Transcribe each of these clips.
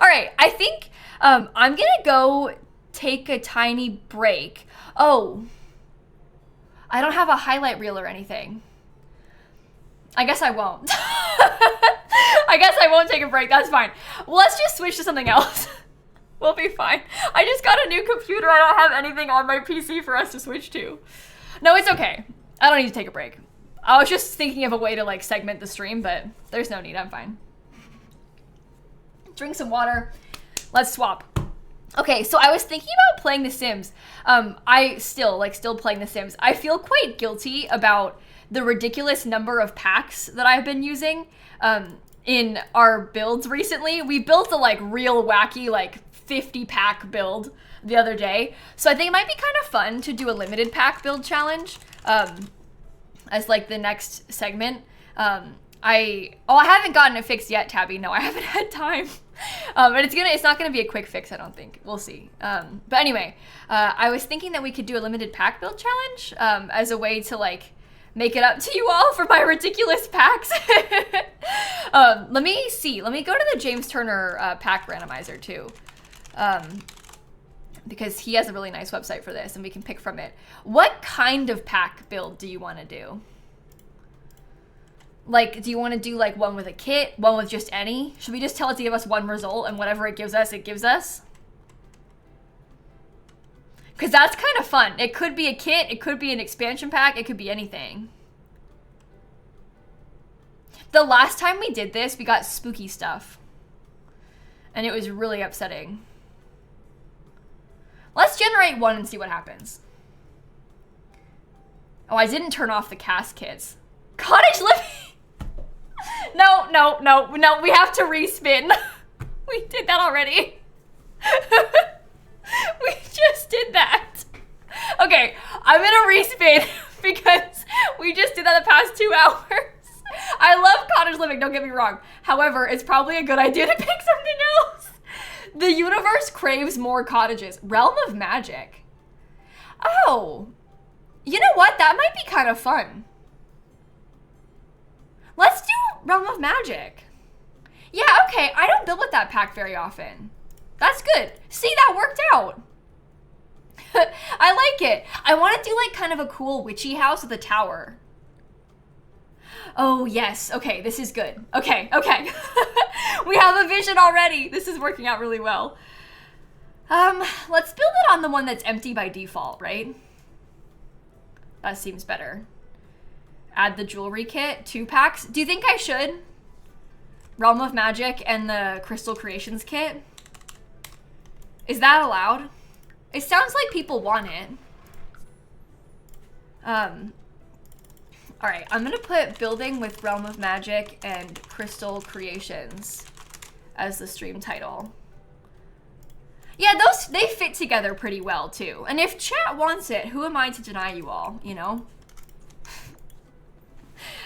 All right, I think I'm gonna go take a tiny break. Oh, I don't have a highlight reel or anything. I guess I won't. I guess I won't take a break. That's fine. Well, let's just switch to something else. We'll be fine. I just got a new computer. I don't have anything on my PC for us to switch to. No, it's okay. I don't need to take a break. I was just thinking of a way to like segment the stream, but there's no need. I'm fine. Drink some water. Let's swap. Okay, so I was thinking about playing The Sims. I still playing The Sims. I feel quite guilty about the ridiculous number of packs that I've been using in our builds recently. We built a like real wacky like 50 pack build the other day. So I think it might be kind of fun to do a limited pack build challenge as like the next segment. I haven't gotten it fixed yet, Tabby. No, I haven't had time. But it's not gonna be a quick fix, I don't think. We'll see. But anyway, I was thinking that we could do a limited pack build challenge as a way to like make it up to you all for my ridiculous packs. Let me see. Let me go to the James Turner pack randomizer too. Because he has a really nice website for this and we can pick from it. What kind of pack build do you want to do? Like, do you want to do like one with a kit, one with just any? Should we just tell it to give us one result and whatever it gives us, it gives us? Because that's kind of fun. It could be a kit, it could be an expansion pack, it could be anything. The last time we did this, we got spooky stuff. And it was really upsetting. Let's generate one and see what happens. Oh, I didn't turn off the cast kits. Cottage living! No, we have to respin. We did that already. We just did that. Okay, I'm gonna respin because we just did that the past 2 hours. I love cottage living, don't get me wrong. However, it's probably a good idea to pick something else. The universe craves more cottages. Realm of Magic. Oh, you know what? That might be kind of fun. Let's do Realm of Magic. Yeah, okay. I don't build with that pack very often. That's good. See, that worked out. I like it. I want to do like kind of a cool witchy house with a tower. Oh, yes. Okay, this is good. Okay. We have a vision already. This is working out really well. Let's build it on the one that's empty by default, right? That seems better. Add the jewelry kit, 2 packs. Do you think I should? Realm of Magic and the Crystal Creations kit? Is that allowed? It sounds like people want it. All right, I'm gonna put building with Realm of Magic and Crystal Creations as the stream title. Yeah, they fit together pretty well too. And if chat wants it, who am I to deny you all, you know?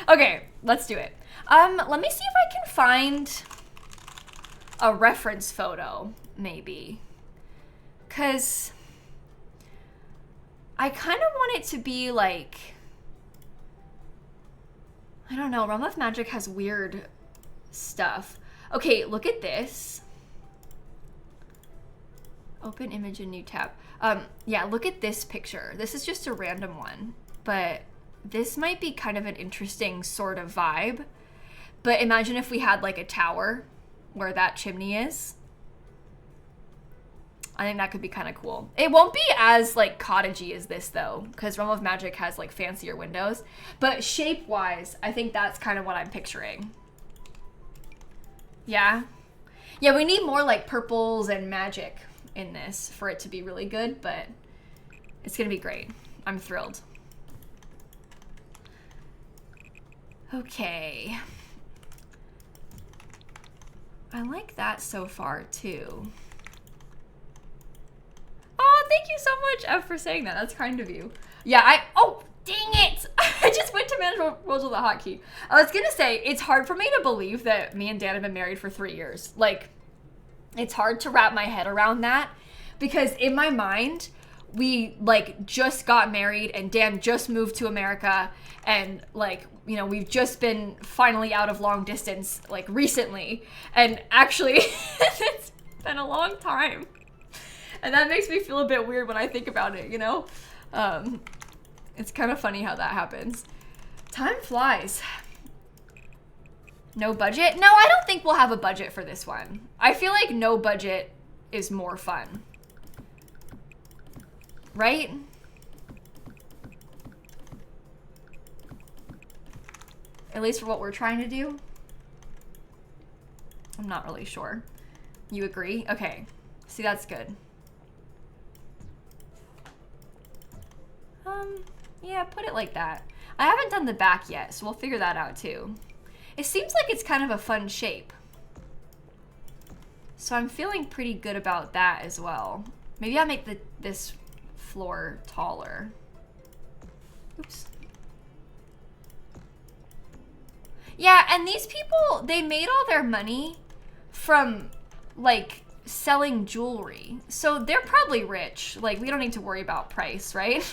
Okay, let's do it. Let me see if I can find a reference photo, maybe. 'Cause I kind of want it to be like, I don't know, Realm of Magic has weird stuff. Okay, look at this. Open image in new tab. Yeah, look at this picture. This is just a random one, but this might be kind of an interesting sort of vibe. But imagine if we had like a tower where that chimney is. I think that could be kind of cool. It won't be as like cottagey as this though, because Realm of Magic has like fancier windows. But shape-wise, I think that's kind of what I'm picturing. Yeah. Yeah, we need more like purples and magic in this for it to be really good, but it's gonna be great. I'm thrilled. Okay. I like that so far too. Oh, thank you so much, Ev, for saying that. That's kind of you. Yeah, oh, dang it. I just went to manage roles with a hotkey. I was gonna say, it's hard for me to believe that me and Dan have been married for 3 years. Like, it's hard to wrap my head around that because in my mind, we like just got married and Dan just moved to America and like, you know, we've just been finally out of long distance like recently. And actually, been a long time. And that makes me feel a bit weird when I think about it, you know? It's kind of funny how that happens. Time flies. No budget? No, I don't think we'll have a budget for this one. I feel like no budget is more fun. Right? At least for what we're trying to do. I'm not really sure. You agree? Okay. See, that's good. Yeah, put it like that. I haven't done the back yet, so we'll figure that out too. It seems like it's kind of a fun shape. So I'm feeling pretty good about that as well. Maybe I'll make this floor taller. Oops. Yeah, and these people, they made all their money from, like, selling jewelry. So they're probably rich. Like, we don't need to worry about price, right?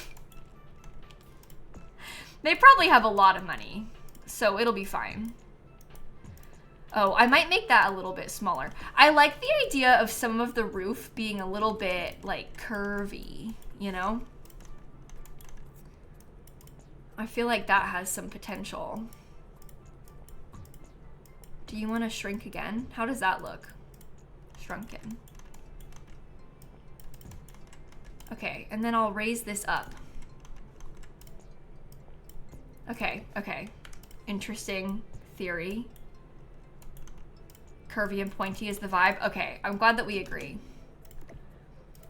They probably have a lot of money, so it'll be fine. Oh, I might make that a little bit smaller. I like the idea of some of the roof being a little bit, like, curvy, you know? I feel like that has some potential. Do you want to shrink again? How does that look? Shrunken. Okay, and then I'll raise this up. Okay, okay. Interesting theory. Curvy and pointy is the vibe. Okay, I'm glad that we agree.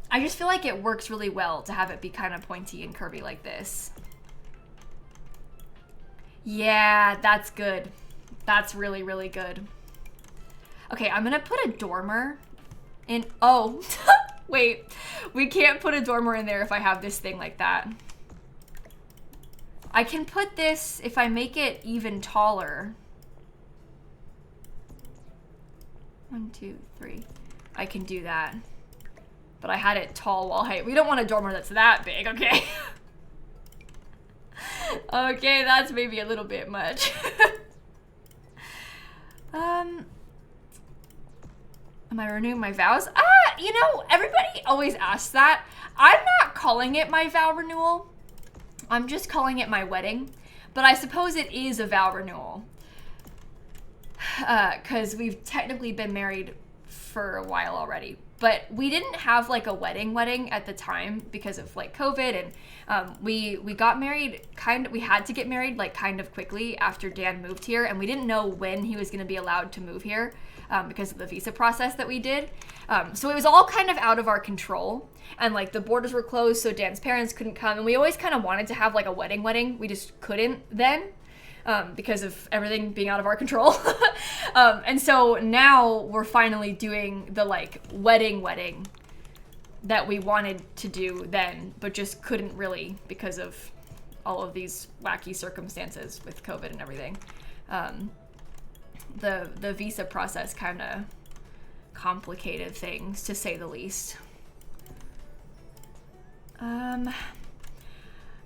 I just feel like it works really well to have it be kind of pointy and curvy like this. Yeah, that's good. That's really, really good. Okay, I'm gonna put a dormer in. Oh, wait. We can't put a dormer in there if I have this thing like that. I can put this if I make it even taller. 1, 2, 3. I can do that. But I had it tall wall height. We don't want a dormer that's that big, okay? Okay, that's maybe a little bit much. Am I renewing my vows? You know, everybody always asks that. I'm not calling it my vow renewal. I'm just calling it my wedding. But I suppose it is a vow renewal. Because we've technically been married for a while already. But we didn't have like a wedding at the time because of like COVID, and we got married we had to get married like kind of quickly after Dan moved here, and we didn't know when he was going to be allowed to move here because of the visa process that we did. So it was all kind of out of our control, and like the borders were closed, so Dan's parents couldn't come, and we always kind of wanted to have like a wedding. We just couldn't then. Because of everything being out of our control. And so now we're finally doing the like wedding that we wanted to do then, but just couldn't really because of all of these wacky circumstances with COVID and everything. The visa process kind of complicated things, to say the least.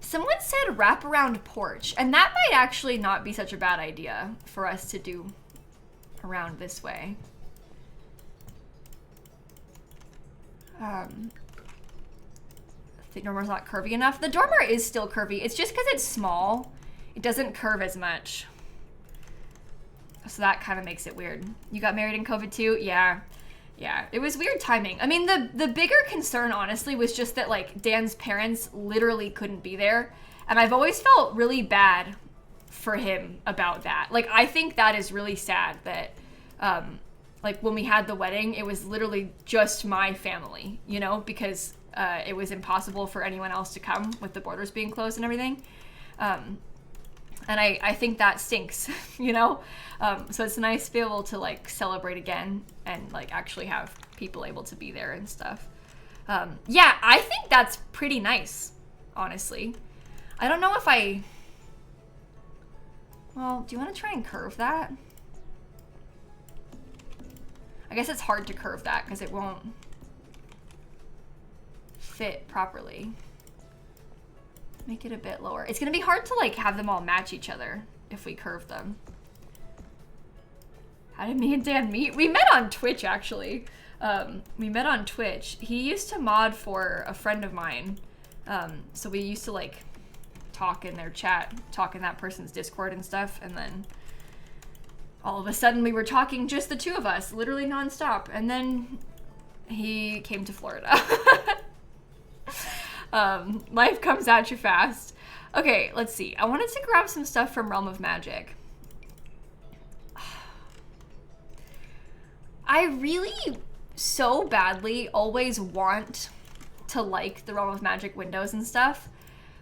Someone said wraparound porch, and that might actually not be such a bad idea for us to do around this way. I think dormer's not curvy enough. The dormer is still curvy. It's just because it's small. It doesn't curve as much. So that kind of makes it weird. You got married in COVID too? Yeah. Yeah, it was weird timing. I mean, the bigger concern, honestly, was just that, like, Dan's parents literally couldn't be there. And I've always felt really bad for him about that. Like, I think that is really sad that, like, when we had the wedding, it was literally just my family, you know, because it was impossible for anyone else to come with the borders being closed and everything. And I think that stinks, you know? So it's nice to be able to like celebrate again and like actually have people able to be there and stuff. Yeah, I think that's pretty nice, honestly. I don't know if well, do you want to try and curve that? I guess it's hard to curve that because it won't fit properly. Make it a bit lower. It's gonna be hard to like have them all match each other if we curve them. How did me and Dan meet? We met on Twitch, actually. We met on Twitch. He used to mod for a friend of mine. So we used to like talk in their chat, talk in that person's Discord and stuff, and then all of a sudden we were talking just the two of us, literally nonstop, and then he came to Florida. Life comes at you fast. Okay, let's see. I wanted to grab some stuff from Realm of Magic. I really so badly always want to like the Realm of Magic windows and stuff,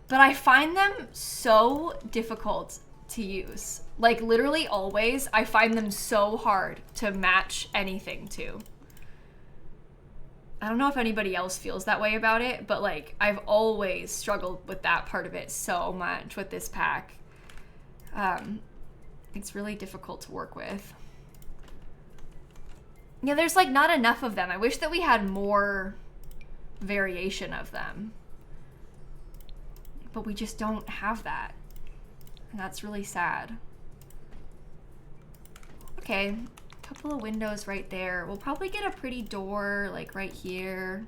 but I find them so difficult to use. Like literally always, I find them so hard to match anything to. I don't know if anybody else feels that way about it, but like I've always struggled with that part of it so much with this pack. It's really difficult to work with. Yeah, there's like not enough of them. I wish that we had more variation of them. But we just don't have that. And that's really sad. Okay, a couple of windows right there. We'll probably get a pretty door like right here.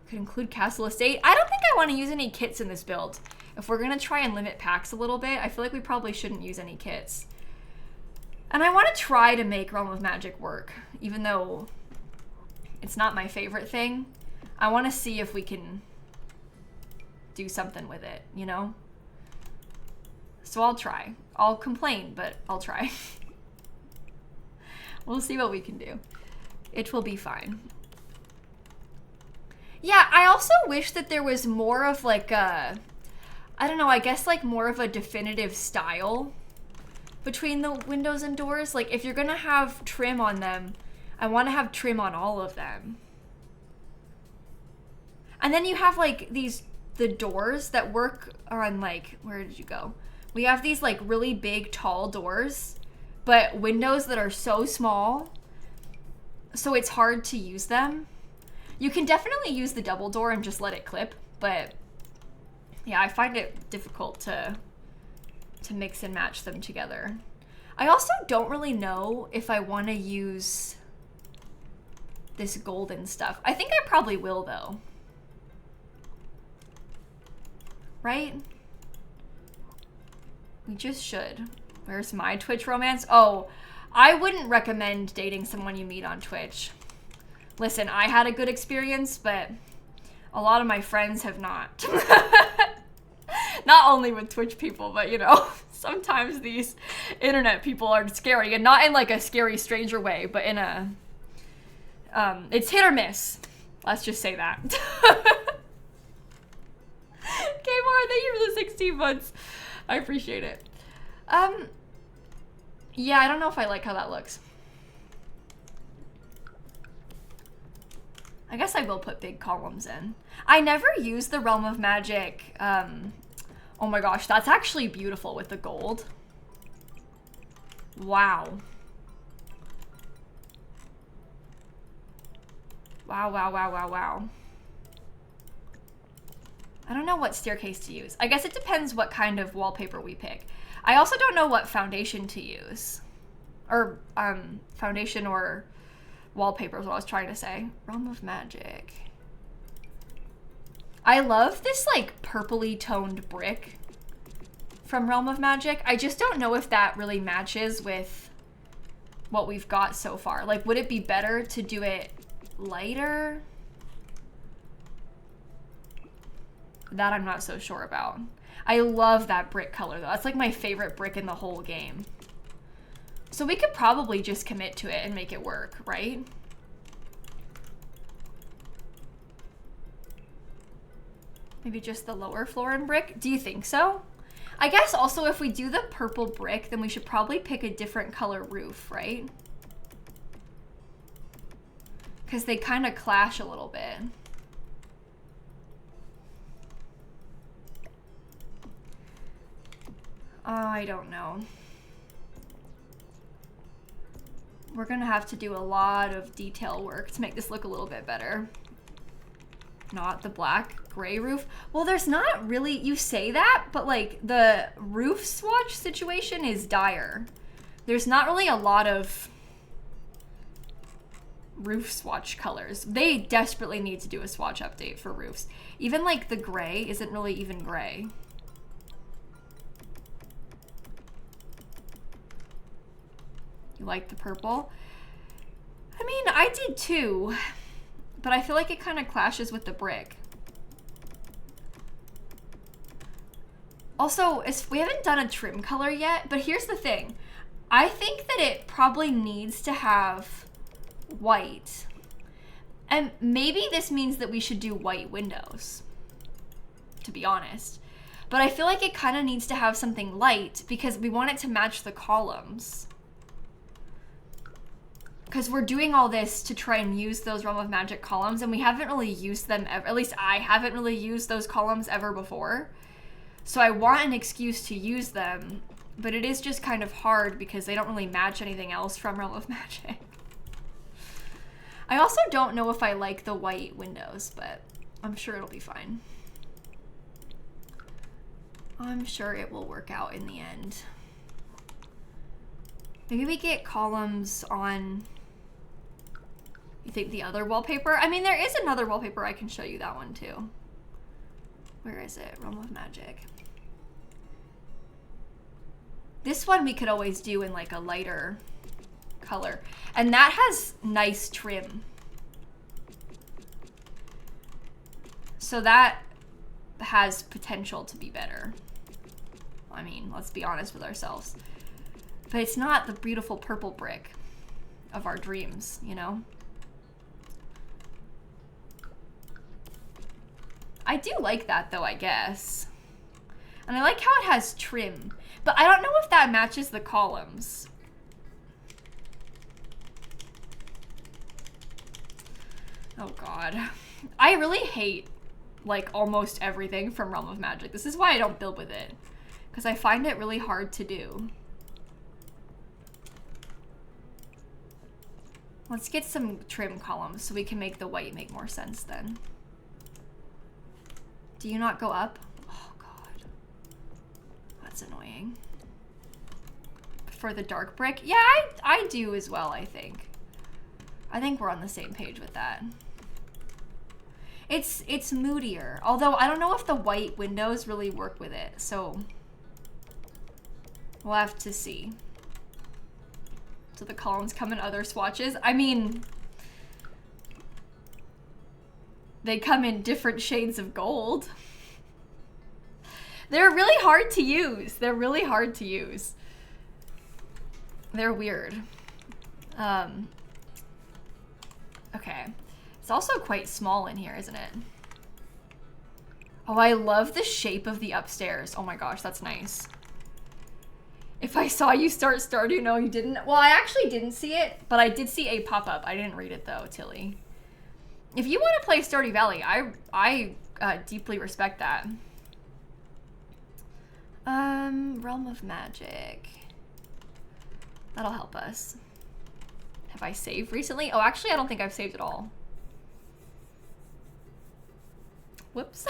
Could include Castle Estate. I don't think I want to use any kits in this build. If we're gonna try and limit packs a little bit, I feel like we probably shouldn't use any kits. And I want to try to make Realm of Magic work, even though it's not my favorite thing. I want to see if we can do something with it, you know? So I'll try. I'll complain, but I'll try. We'll see what we can do. It will be fine. Yeah, I also wish that there was more of like a, I don't know, I guess like more of a definitive style between the windows and doors. Like if you're gonna have trim on them, I want to have trim on all of them. And then you have like the doors that work on like, where did you go? We have these like really big tall doors, but windows that are so small, so it's hard to use them. You can definitely use the double door and just let it clip, but yeah, I find it difficult to mix and match them together. I also don't really know if I want to use this golden stuff. I think I probably will though. Right? We just should. Where's my Twitch romance? Oh, I wouldn't recommend dating someone you meet on Twitch. Listen, I had a good experience, but a lot of my friends have not. Not only with Twitch people, but you know, sometimes these internet people are scary, and not in like a scary stranger way, but in a, it's hit or miss. Let's just say that. Kmart, thank you for the 16 months. I appreciate it. Yeah, I don't know if I like how that looks. I guess I will put big columns in. I never used the Realm of Magic. Oh my gosh, that's actually beautiful with the gold. Wow. Wow, wow, wow, wow, wow. I don't know what staircase to use. I guess it depends what kind of wallpaper we pick. I also don't know what foundation to use. Or, foundation or wallpaper is what I was trying to say. Realm of Magic. I love this, like, purpley toned brick from Realm of Magic. I just don't know if that really matches with what we've got so far. Like, would it be better to do it lighter? That I'm not so sure about. I love that brick color, though. That's, like, my favorite brick in the whole game. So we could probably just commit to it and make it work, right? Maybe just the lower floor in brick? Do you think so? I guess also if we do the purple brick, then we should probably pick a different color roof, right? Because they kind of clash a little bit. Oh, I don't know. We're gonna have to do a lot of detail work to make this look a little bit better. Not the black gray roof. Well, there's not really, you say that, but like the roof swatch situation is dire There's not really a lot of roof swatch colors. They desperately need to do a swatch update for roofs. Even like the gray isn't really even gray. You like the purple? I mean, I did too, but I feel like it kind of clashes with the brick. Also, we haven't done a trim color yet, but here's the thing. I think that it probably needs to have white. And maybe this means that we should do white windows, to be honest. But I feel like it kind of needs to have something light because we want it to match the columns. Because we're doing all this to try and use those Realm of Magic columns, and we haven't really used them ever. At least I haven't really used those columns ever before. So I want an excuse to use them, but it is just kind of hard because they don't really match anything else from Realm of Magic. I also don't know if I like the white windows, but I'm sure it'll be fine. I'm sure it will work out in the end. Maybe we get columns on, you think, the other wallpaper? I mean, there is another wallpaper. I can show you that one too. Where is it? Realm of Magic. This one we could always do in like a lighter color. And that has nice trim. So that has potential to be better. I mean, let's be honest with ourselves. But it's not the beautiful purple brick of our dreams, you know? I do like that though, I guess. And I like how it has trim. But I don't know if that matches the columns. Oh god. I really hate like almost everything from Realm of Magic. This is why I don't build with it. Because I find it really hard to do. Let's get some trim columns so we can make the white make more sense then. Do you not go up? Oh god. That's annoying. For the dark brick? Yeah, I do as well, I think. I think we're on the same page with that. It's moodier. Although I don't know if the white windows really work with it, so we'll have to see. Do the columns come in other swatches? I mean, they come in different shades of gold. They're really hard to use. They're really hard to use. They're weird. Okay. It's also quite small in here, isn't it? Oh, I love the shape of the upstairs. Oh my gosh, that's nice. If I saw you start Stardew, no, you didn't. Well, I actually didn't see it, but I did see a pop-up. I didn't read it though, Tilly. If you want to play Stardew Valley, I deeply respect that. Realm of Magic. That'll help us. Have I saved recently? Oh, actually, I don't think I've saved at all. Whoops.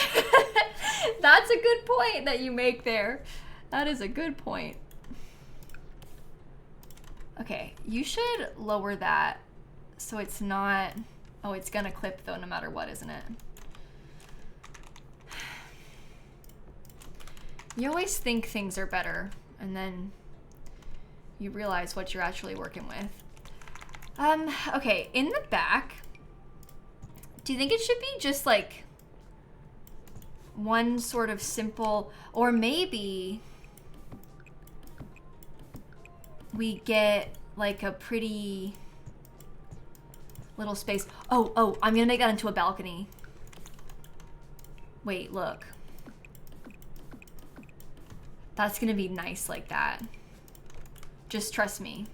That's a good point that you make there. That is a good point. Okay, you should lower that so it's not... Oh, it's gonna clip though no matter what, isn't it? You always think things are better and then you realize what you're actually working with. Okay, in the back, do you think it should be just like one sort of simple, or maybe we get like a pretty little space. Oh, I'm gonna make that into a balcony. Wait, look. That's gonna be nice like that. Just trust me.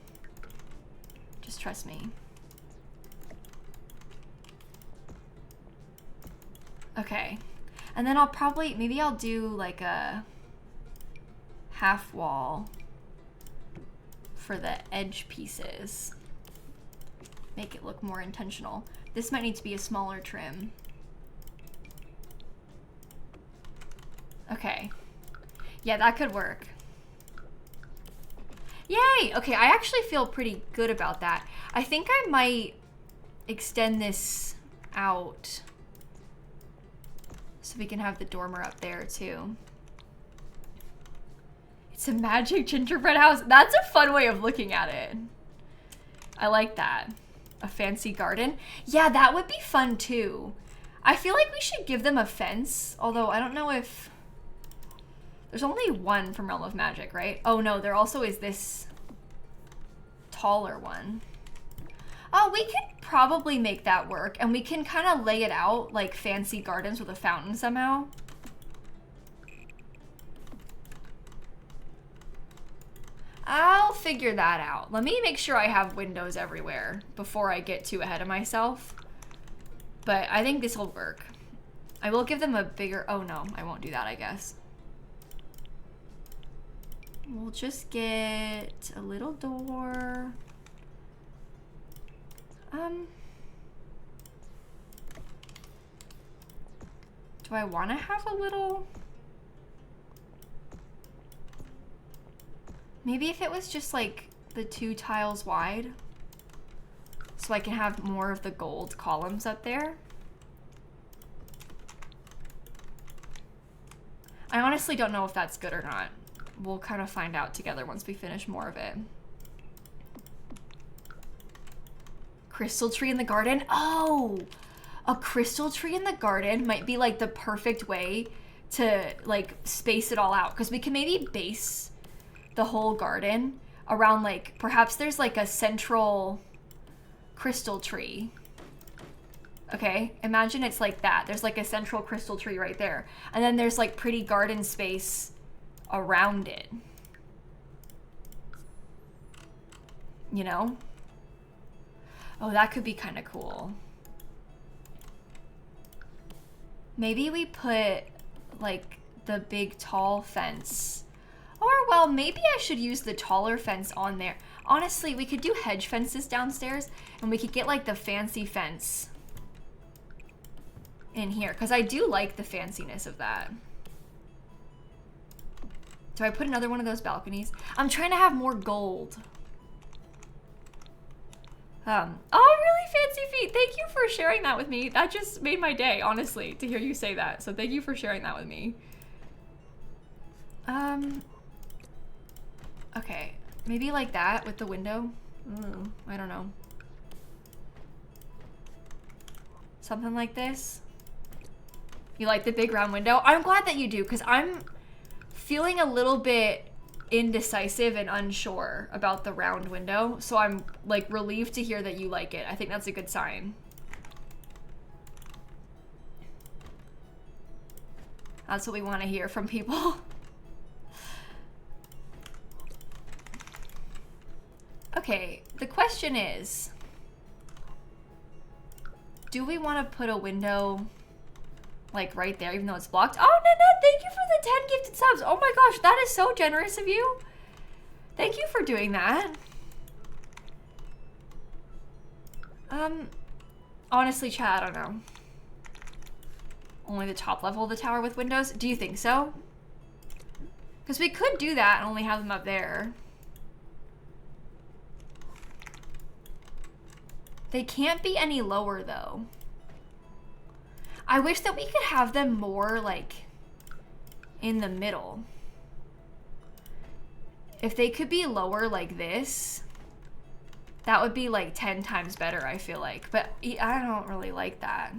Just trust me. Okay. And then I'll probably, maybe I'll do like a half wall for the edge pieces. Make it look more intentional. This might need to be a smaller trim. Okay. Yeah, that could work. Yay! Okay, I actually feel pretty good about that. I think I might extend this out so we can have the dormer up there too. It's a magic gingerbread house. That's a fun way of looking at it. I like that. A fancy garden. Yeah, that would be fun too. I feel like we should give them a fence, although I don't know if... There's only one from Realm of Magic, right? Oh no, there also is this taller one. Oh, we could probably make that work, and we can kind of lay it out like fancy gardens with a fountain somehow. I'll figure that out. Let me make sure I have windows everywhere before I get too ahead of myself. But I think this will work. I will give them a bigger... Oh no, I won't do that, I guess. We'll just get a little door. Do I want to have a little... Maybe if it was just like the 2 tiles wide, so I can have more of the gold columns up there. I honestly don't know if that's good or not. We'll kind of find out together once we finish more of it. Crystal tree in the garden? Oh, a crystal tree in the garden might be like the perfect way to like space it all out, because we can maybe base the whole garden around like, perhaps there's like a central crystal tree. Okay, imagine it's like that. There's like a central crystal tree right there. And then there's like pretty garden space around it. You know? Oh, that could be kind of cool. Maybe we put like the big tall fence. Or, well, maybe I should use the taller fence on there. Honestly, we could do hedge fences downstairs, and we could get like the fancy fence in here, because I do like the fanciness of that. Do I put another one of those balconies? I'm trying to have more gold. Oh, really fancy feet. Thank you for sharing that with me. That just made my day, honestly, to hear you say that. So thank you for sharing that with me. Okay, maybe like that with the window. I don't know. Something like this. You like the big round window? I'm glad that you do, because I'm feeling a little bit indecisive and unsure about the round window. So I'm like relieved to hear that you like it. I think that's a good sign. That's what we want to hear from people. Okay, the question is, do we want to put a window like right there, even though it's blocked? Oh, Nanette, thank you for the 10 gifted subs. Oh my gosh, that is so generous of you. Thank you for doing that. Honestly, chat, I don't know. Only the top level of the tower with windows? Do you think so? Because we could do that and only have them up there. They can't be any lower though. I wish that we could have them more like in the middle. If they could be lower like this, that would be like 10 times better, I feel like. But I don't really like that.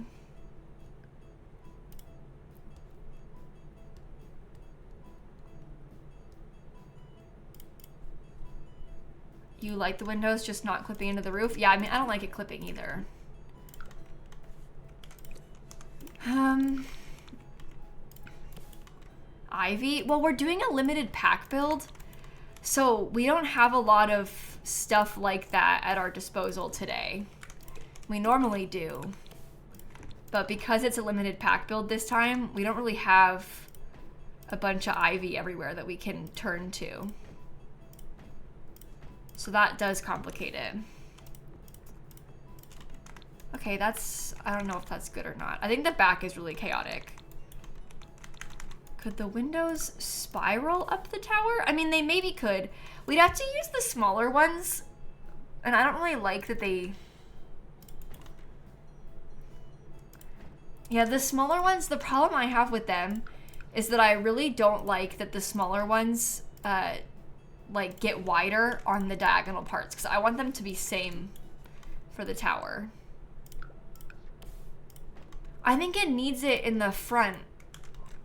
You like the windows just not clipping into the roof? Yeah, I mean, I don't like it clipping either. Ivy? Well, we're doing a limited pack build, so we don't have a lot of stuff like that at our disposal today. We normally do. But because it's a limited pack build this time, we don't really have a bunch of ivy everywhere that we can turn to. So that does complicate it. Okay, that's... I don't know if that's good or not. I think the back is really chaotic. Could the windows spiral up the tower? I mean, they maybe could. We'd have to use the smaller ones. And I don't really like that they... Yeah, the smaller ones, the problem I have with them is that I really don't like that the smaller ones like get wider on the diagonal parts, because I want them to be same for the tower. I think it needs it in the front,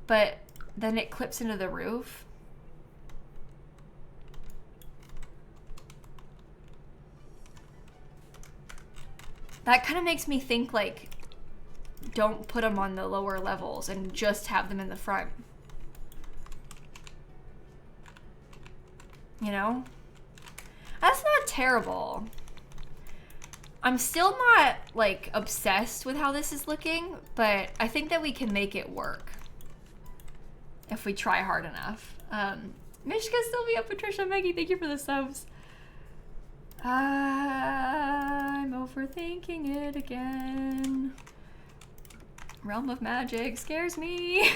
but then it clips into the roof. That kind of makes me think, like, don't put them on the lower levels and just have them in the front. You know? That's not terrible. I'm still not, like, obsessed with how this is looking, but I think that we can make it work if we try hard enough. Mishka, Sylvia, Patricia, Maggie, thank you for the subs. I'm overthinking it again. Realm of Magic scares me.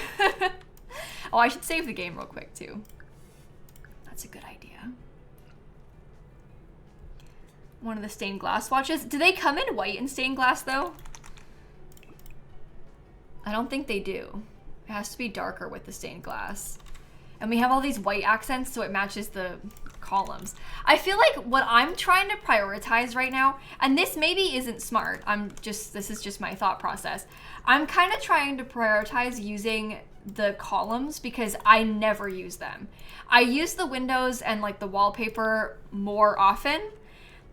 Oh, I should save the game real quick, too. That's a good idea. One of the stained glass swatches. Do they come in white and stained glass, though? I don't think they do. It has to be darker with the stained glass. And we have all these white accents, so it matches the columns. I feel like what I'm trying to prioritize right now, and this maybe isn't smart, this is just my thought process. I'm kind of trying to prioritize using the columns because I never use them. I use the windows and like the wallpaper more often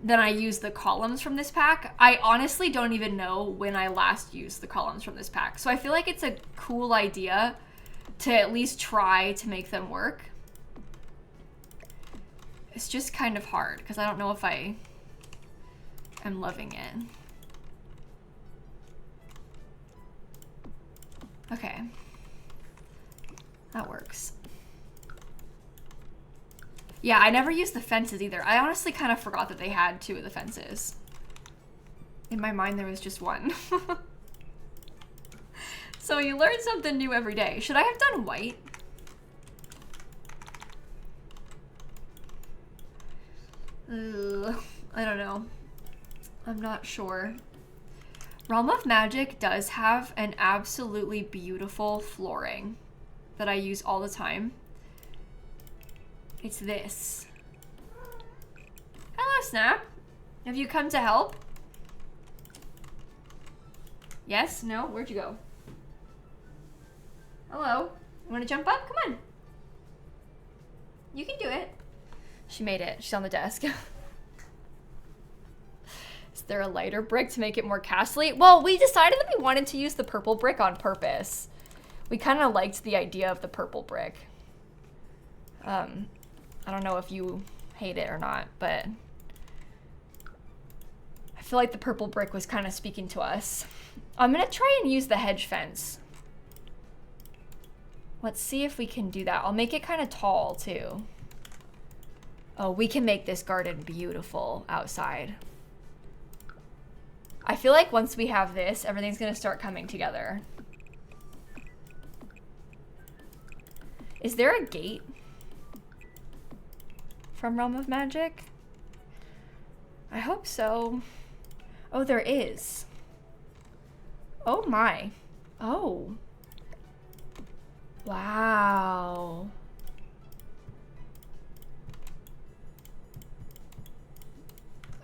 than I use the columns from this pack. I honestly don't even know when I last used the columns from this pack. So I feel like it's a cool idea to at least try to make them work. It's just kind of hard because I don't know if I am loving it. Okay. That works. Yeah, I never used the fences either. I honestly kind of forgot that they had two of the fences. In my mind, there was just one. So you learn something new every day. Should I have done white? I don't know. I'm not sure. Realm of Magic does have an absolutely beautiful flooring that I use all the time. It's this. Hello, Snap. Have you come to help? Yes? No? Where'd you go? Hello? You want to jump up? Come on. You can do it. She made it. She's on the desk. Is there a lighter brick to make it more castly? Well, we decided that we wanted to use the purple brick on purpose. We kind of liked the idea of the purple brick. I don't know if you hate it or not, but I feel like the purple brick was kind of speaking to us. I'm gonna try and use the hedge fence. Let's see if we can do that. I'll make it kind of tall too. Oh, we can make this garden beautiful outside. I feel like once we have this, everything's gonna start coming together. Is there a gate from Realm of Magic? I hope so. Oh, there is. Oh my. Oh. Wow.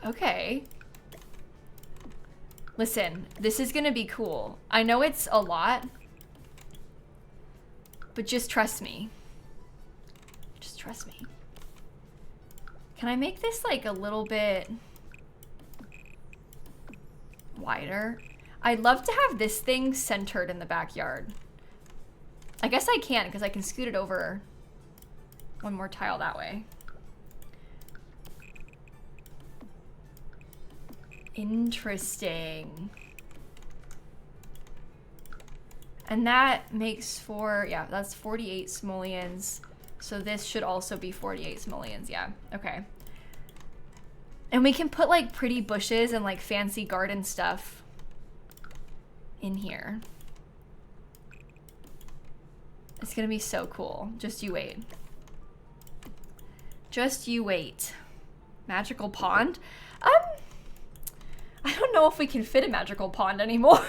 Okay. Listen, this is gonna be cool. I know it's a lot, but just trust me. Just trust me. Can I make this like a little bit wider? I'd love to have this thing centered in the backyard. I guess I can because I can scoot it over one more tile that way. Interesting. And that makes for, yeah, that's 48 simoleons. So this should also be 48 simoleons, yeah, okay. And we can put like pretty bushes and like fancy garden stuff in here. It's gonna be so cool. Just you wait. Just you wait. Magical pond? I don't know if we can fit a magical pond anymore.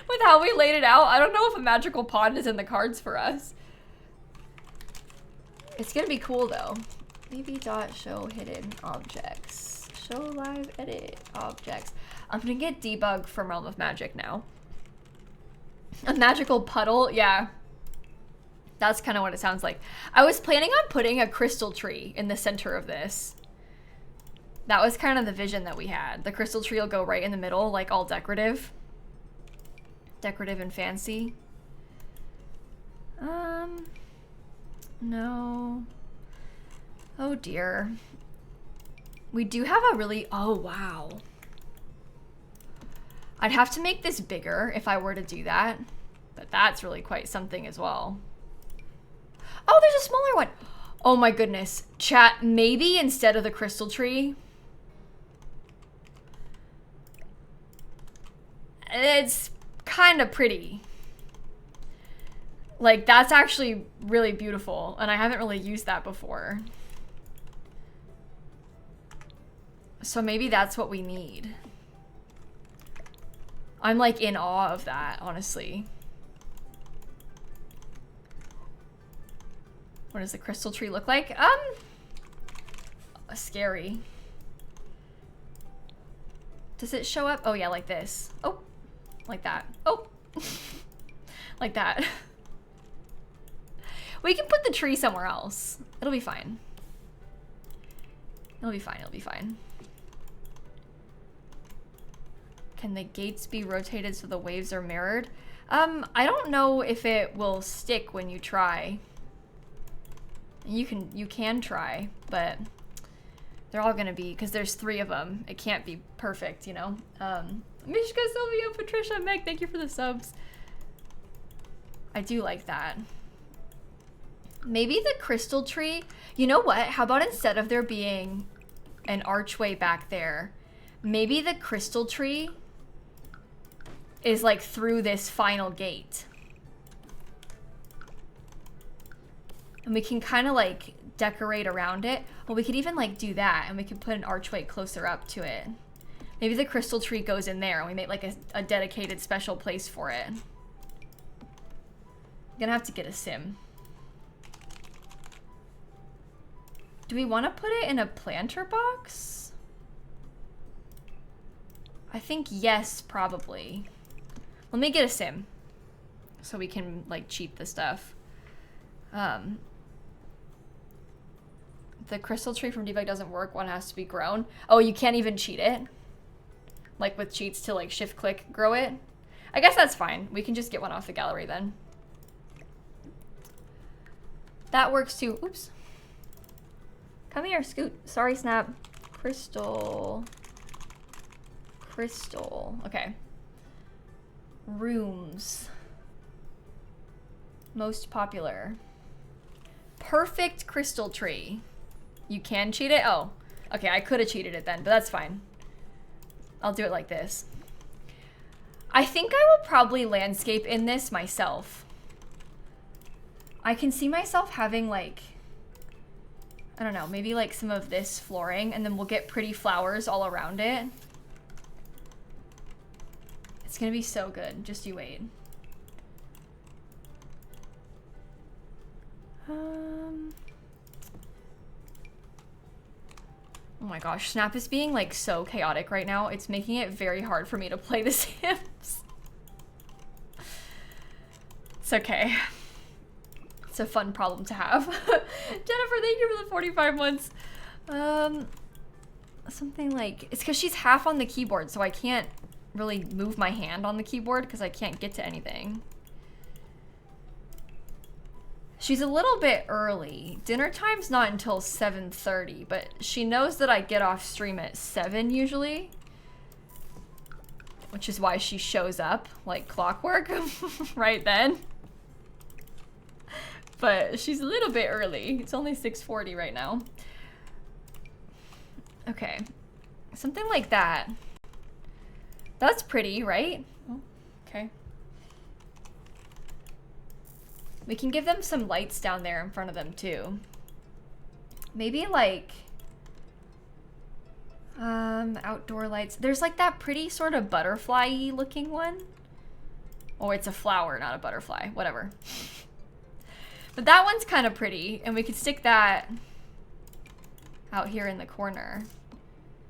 With how we laid it out, I don't know if a magical pond is in the cards for us. It's gonna be cool though. Maybe dot show hidden objects. Show live edit objects. I'm gonna get debug from Realm of Magic now. A magical puddle, yeah. That's kind of what it sounds like. I was planning on putting a crystal tree in the center of this. That was kind of the vision that we had. The crystal tree will go right in the middle, like all decorative. Decorative and fancy. No. Oh dear. We do have a really, oh wow. I'd have to make this bigger if I were to do that, but that's really quite something as well. Oh, there's a smaller one. Oh my goodness. Chat, maybe instead of the crystal tree, it's kind of pretty. Like, that's actually really beautiful, and I haven't really used that before. So maybe that's what we need. I'm like in awe of that, honestly. What does the crystal tree look like? Scary. Does it show up? Oh yeah, like this. Oh, like that. Oh, like that. We can put the tree somewhere else. It'll be fine. It'll be fine, it'll be fine. Can the gates be rotated so the waves are mirrored? I don't know if it will stick when you try. You can try, but they're all gonna be, because there's 3 of them. It can't be perfect, you know? Mishka, Sylvia, Patricia, Meg, thank you for the subs. I do like that. Maybe the crystal tree, you know what? How about instead of there being an archway back there, maybe the crystal tree is like through this final gate. And we can kind of like decorate around it. Well, we could even like do that, and we could put an archway closer up to it. Maybe the crystal tree goes in there and we make like a dedicated special place for it. I'm gonna have to get a sim. Do we want to put it in a planter box? I think yes, probably. Let me get a sim so we can like cheat the stuff. The crystal tree from debug doesn't work. One has to be grown. Oh, you can't even cheat it? Like with cheats to like shift click grow it? I guess that's fine. We can just get one off the gallery then. That works too. Oops. Come here, Scoot. Sorry, Snap. Crystal. Crystal. Okay. Rooms. Most popular. Perfect crystal tree. You can cheat it? Oh. Okay, I could have cheated it then, but that's fine. I'll do it like this. I think I will probably landscape in this myself. I can see myself having like, I don't know, maybe like some of this flooring, and then we'll get pretty flowers all around it. It's gonna be so good. Just you wait. Oh my gosh, Snap is being like so chaotic right now. It's making it very hard for me to play The Sims. It's okay. It's a fun problem to have. Jennifer, thank you for the 45 months. Something like, it's because she's half on the keyboard, so I can't really move my hand on the keyboard because I can't get to anything. She's a little bit early. Dinner time's not until 7:30, but she knows that I get off stream at 7 usually, which is why she shows up like clockwork right then. But she's a little bit early. It's only 6:40 right now. Okay, something like that. That's pretty, right? Oh, okay. We can give them some lights down there in front of them too. Maybe like outdoor lights. There's like that pretty sort of butterfly-y looking one. Oh, it's a flower, not a butterfly. Whatever. But that one's kind of pretty, and we could stick that out here in the corner.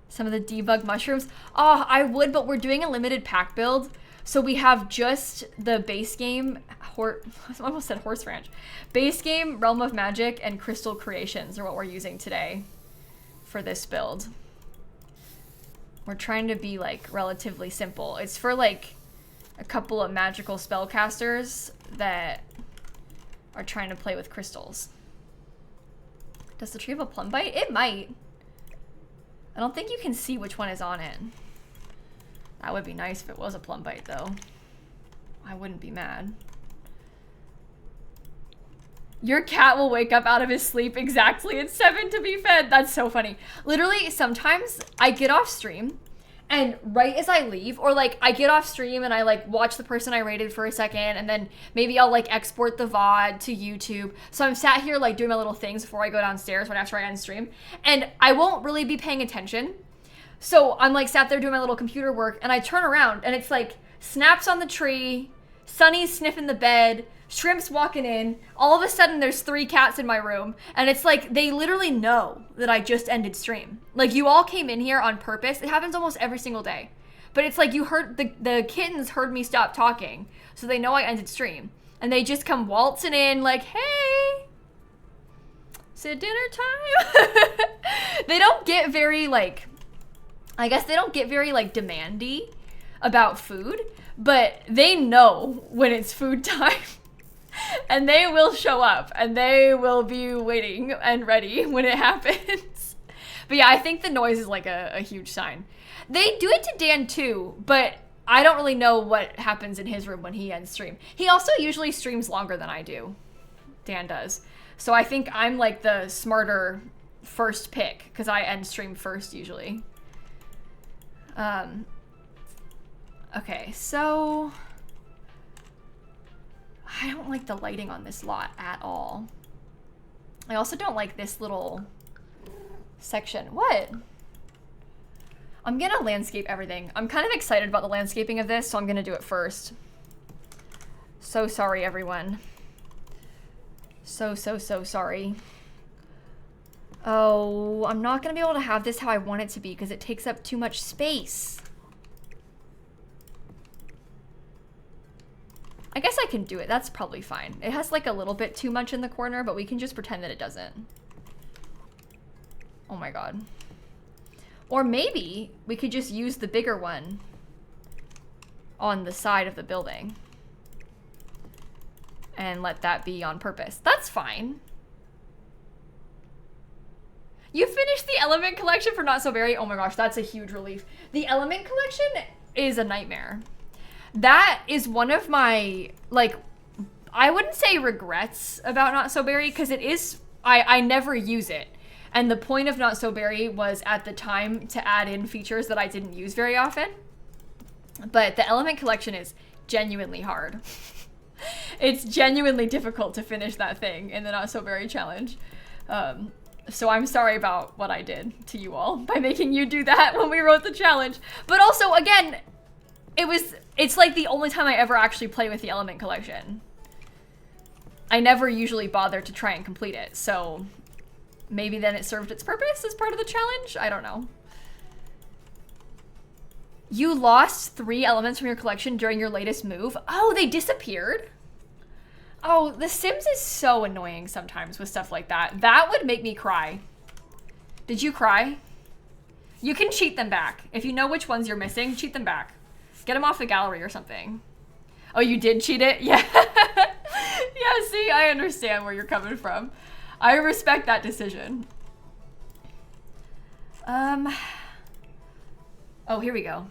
Some of the debug mushrooms. Oh, I would, but we're doing a limited pack build. So we have just the base game, I almost said Horse Ranch. Base game, Realm of Magic, and Crystal Creations are what we're using today for this build. We're trying to be like relatively simple. It's for like a couple of magical spellcasters that are trying to play with crystals. Does the tree have a plum bite? It might. I don't think you can see which one is on it. That would be nice if it was a plum bite though. I wouldn't be mad. Your cat will wake up out of his sleep exactly at 7 to be fed. That's so funny. Literally, sometimes I get off stream and right as I leave, or like I get off stream and I like watch the person I rated for a second, and then maybe I'll like export the VOD to YouTube. So I'm sat here like doing my little things before I go downstairs right after I end stream, and I won't really be paying attention. So I'm like sat there doing my little computer work, and I turn around and it's like snaps on the tree, Sunny's sniffing the bed, Shrimp's walking in. All of a sudden there's 3 cats in my room, and it's like they literally know that I just ended stream. Like you all came in here on purpose. It happens almost every single day. But it's like you heard, the kittens heard me stop talking, so they know I ended stream. And they just come waltzing in like, hey, is it dinner time? They don't get very like, I guess they don't get very like demandy about food, but they know when it's food time. And they will show up, and they will be waiting and ready when it happens. But yeah, I think the noise is like a huge sign. They do it to Dan too, but I don't really know what happens in his room when he ends stream. He also usually streams longer than I do. Dan does. So I think I'm like the smarter first pick, because I end stream first usually. Okay, so I don't like the lighting on this lot at all. I also don't like this little section. What? I'm gonna landscape everything. I'm kind of excited about the landscaping of this, so I'm gonna do it first. So sorry, everyone. So sorry. Oh, I'm not gonna be able to have this how I want it to be because it takes up too much space. I guess I can do it. That's probably fine. It has like a little bit too much in the corner, but we can just pretend that it doesn't. Oh my god. Or maybe we could just use the bigger one on the side of the building and let that be on purpose. That's fine. You finished the Element collection for Not So Berry? Oh my gosh, that's a huge relief. The Element collection is a nightmare. That is one of my, like, I wouldn't say regrets about Not So Berry, because it is, I never use it. And the point of Not So Berry was at the time to add in features that I didn't use very often. But the Element collection is genuinely hard. It's genuinely difficult to finish that thing in the Not So Berry challenge. So I'm sorry about what I did to you all by making you do that when we wrote the challenge. But also, again, it's like the only time I ever actually play with the Element collection. I never usually bother to try and complete it, so maybe then it served its purpose as part of the challenge? I don't know. You lost 3 elements from your collection during your latest move? Oh, they disappeared? Oh, The Sims is so annoying sometimes with stuff like that. That would make me cry. Did you cry? You can cheat them back. If you know which ones you're missing, cheat them back. Get them off the gallery or something. Oh, you did cheat it? Yeah. Yeah, see, I understand where you're coming from. I respect that decision. Oh, here we go.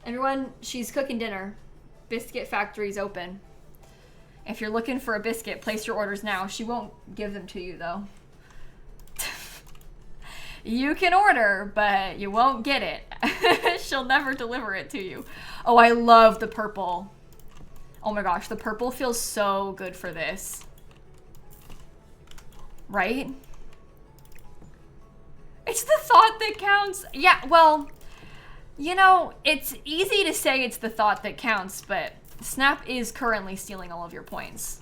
Everyone, she's cooking dinner. Biscuit factory's open. If you're looking for a biscuit, place your orders now. She won't give them to you, though. You can order, but you won't get it. She'll never deliver it to you. Oh, I love the purple. Oh my gosh, the purple feels so good for this. Right? It's the thought that counts. Yeah, well, you know, it's easy to say it's the thought that counts, but Snap is currently stealing all of your points.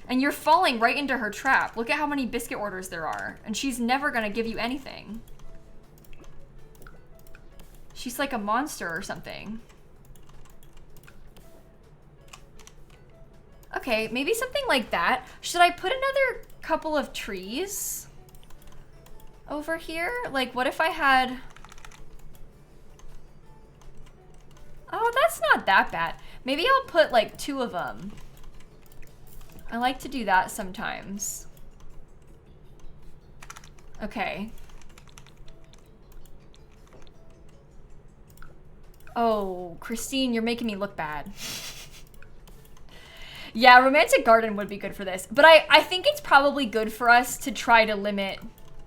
And you're falling right into her trap. Look at how many biscuit orders there are. And she's never gonna give you anything. She's like a monster or something. Okay, maybe something like that. Should I put another couple of trees over here? Like, what if I had... Oh, that's not that bad. Maybe I'll put like 2 of them. I like to do that sometimes. Okay. Oh, Christine, you're making me look bad. Yeah, romantic garden would be good for this. But I think it's probably good for us to try to limit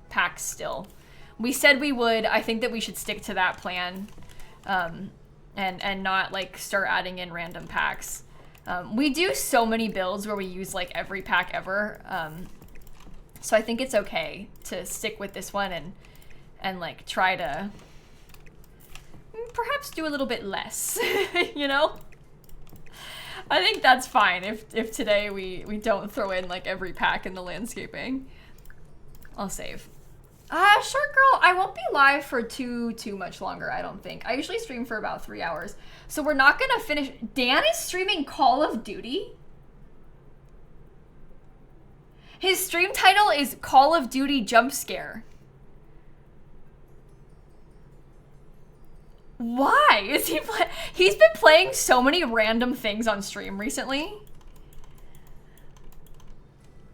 packs still. We said we would. I think that we should stick to that plan. And not like start adding in random packs. We do so many builds where we use like every pack ever. So I think it's okay to stick with this one and like try to perhaps do a little bit less, you know? I think that's fine if today we don't throw in like every pack in the landscaping. I'll save. Short girl, I won't be live for too much longer, I don't think. I usually stream for about 3 hours. So we're not gonna finish. Dan is streaming Call of Duty? His stream title is Call of Duty Jump Scare. Why? Is he He's been playing so many random things on stream recently.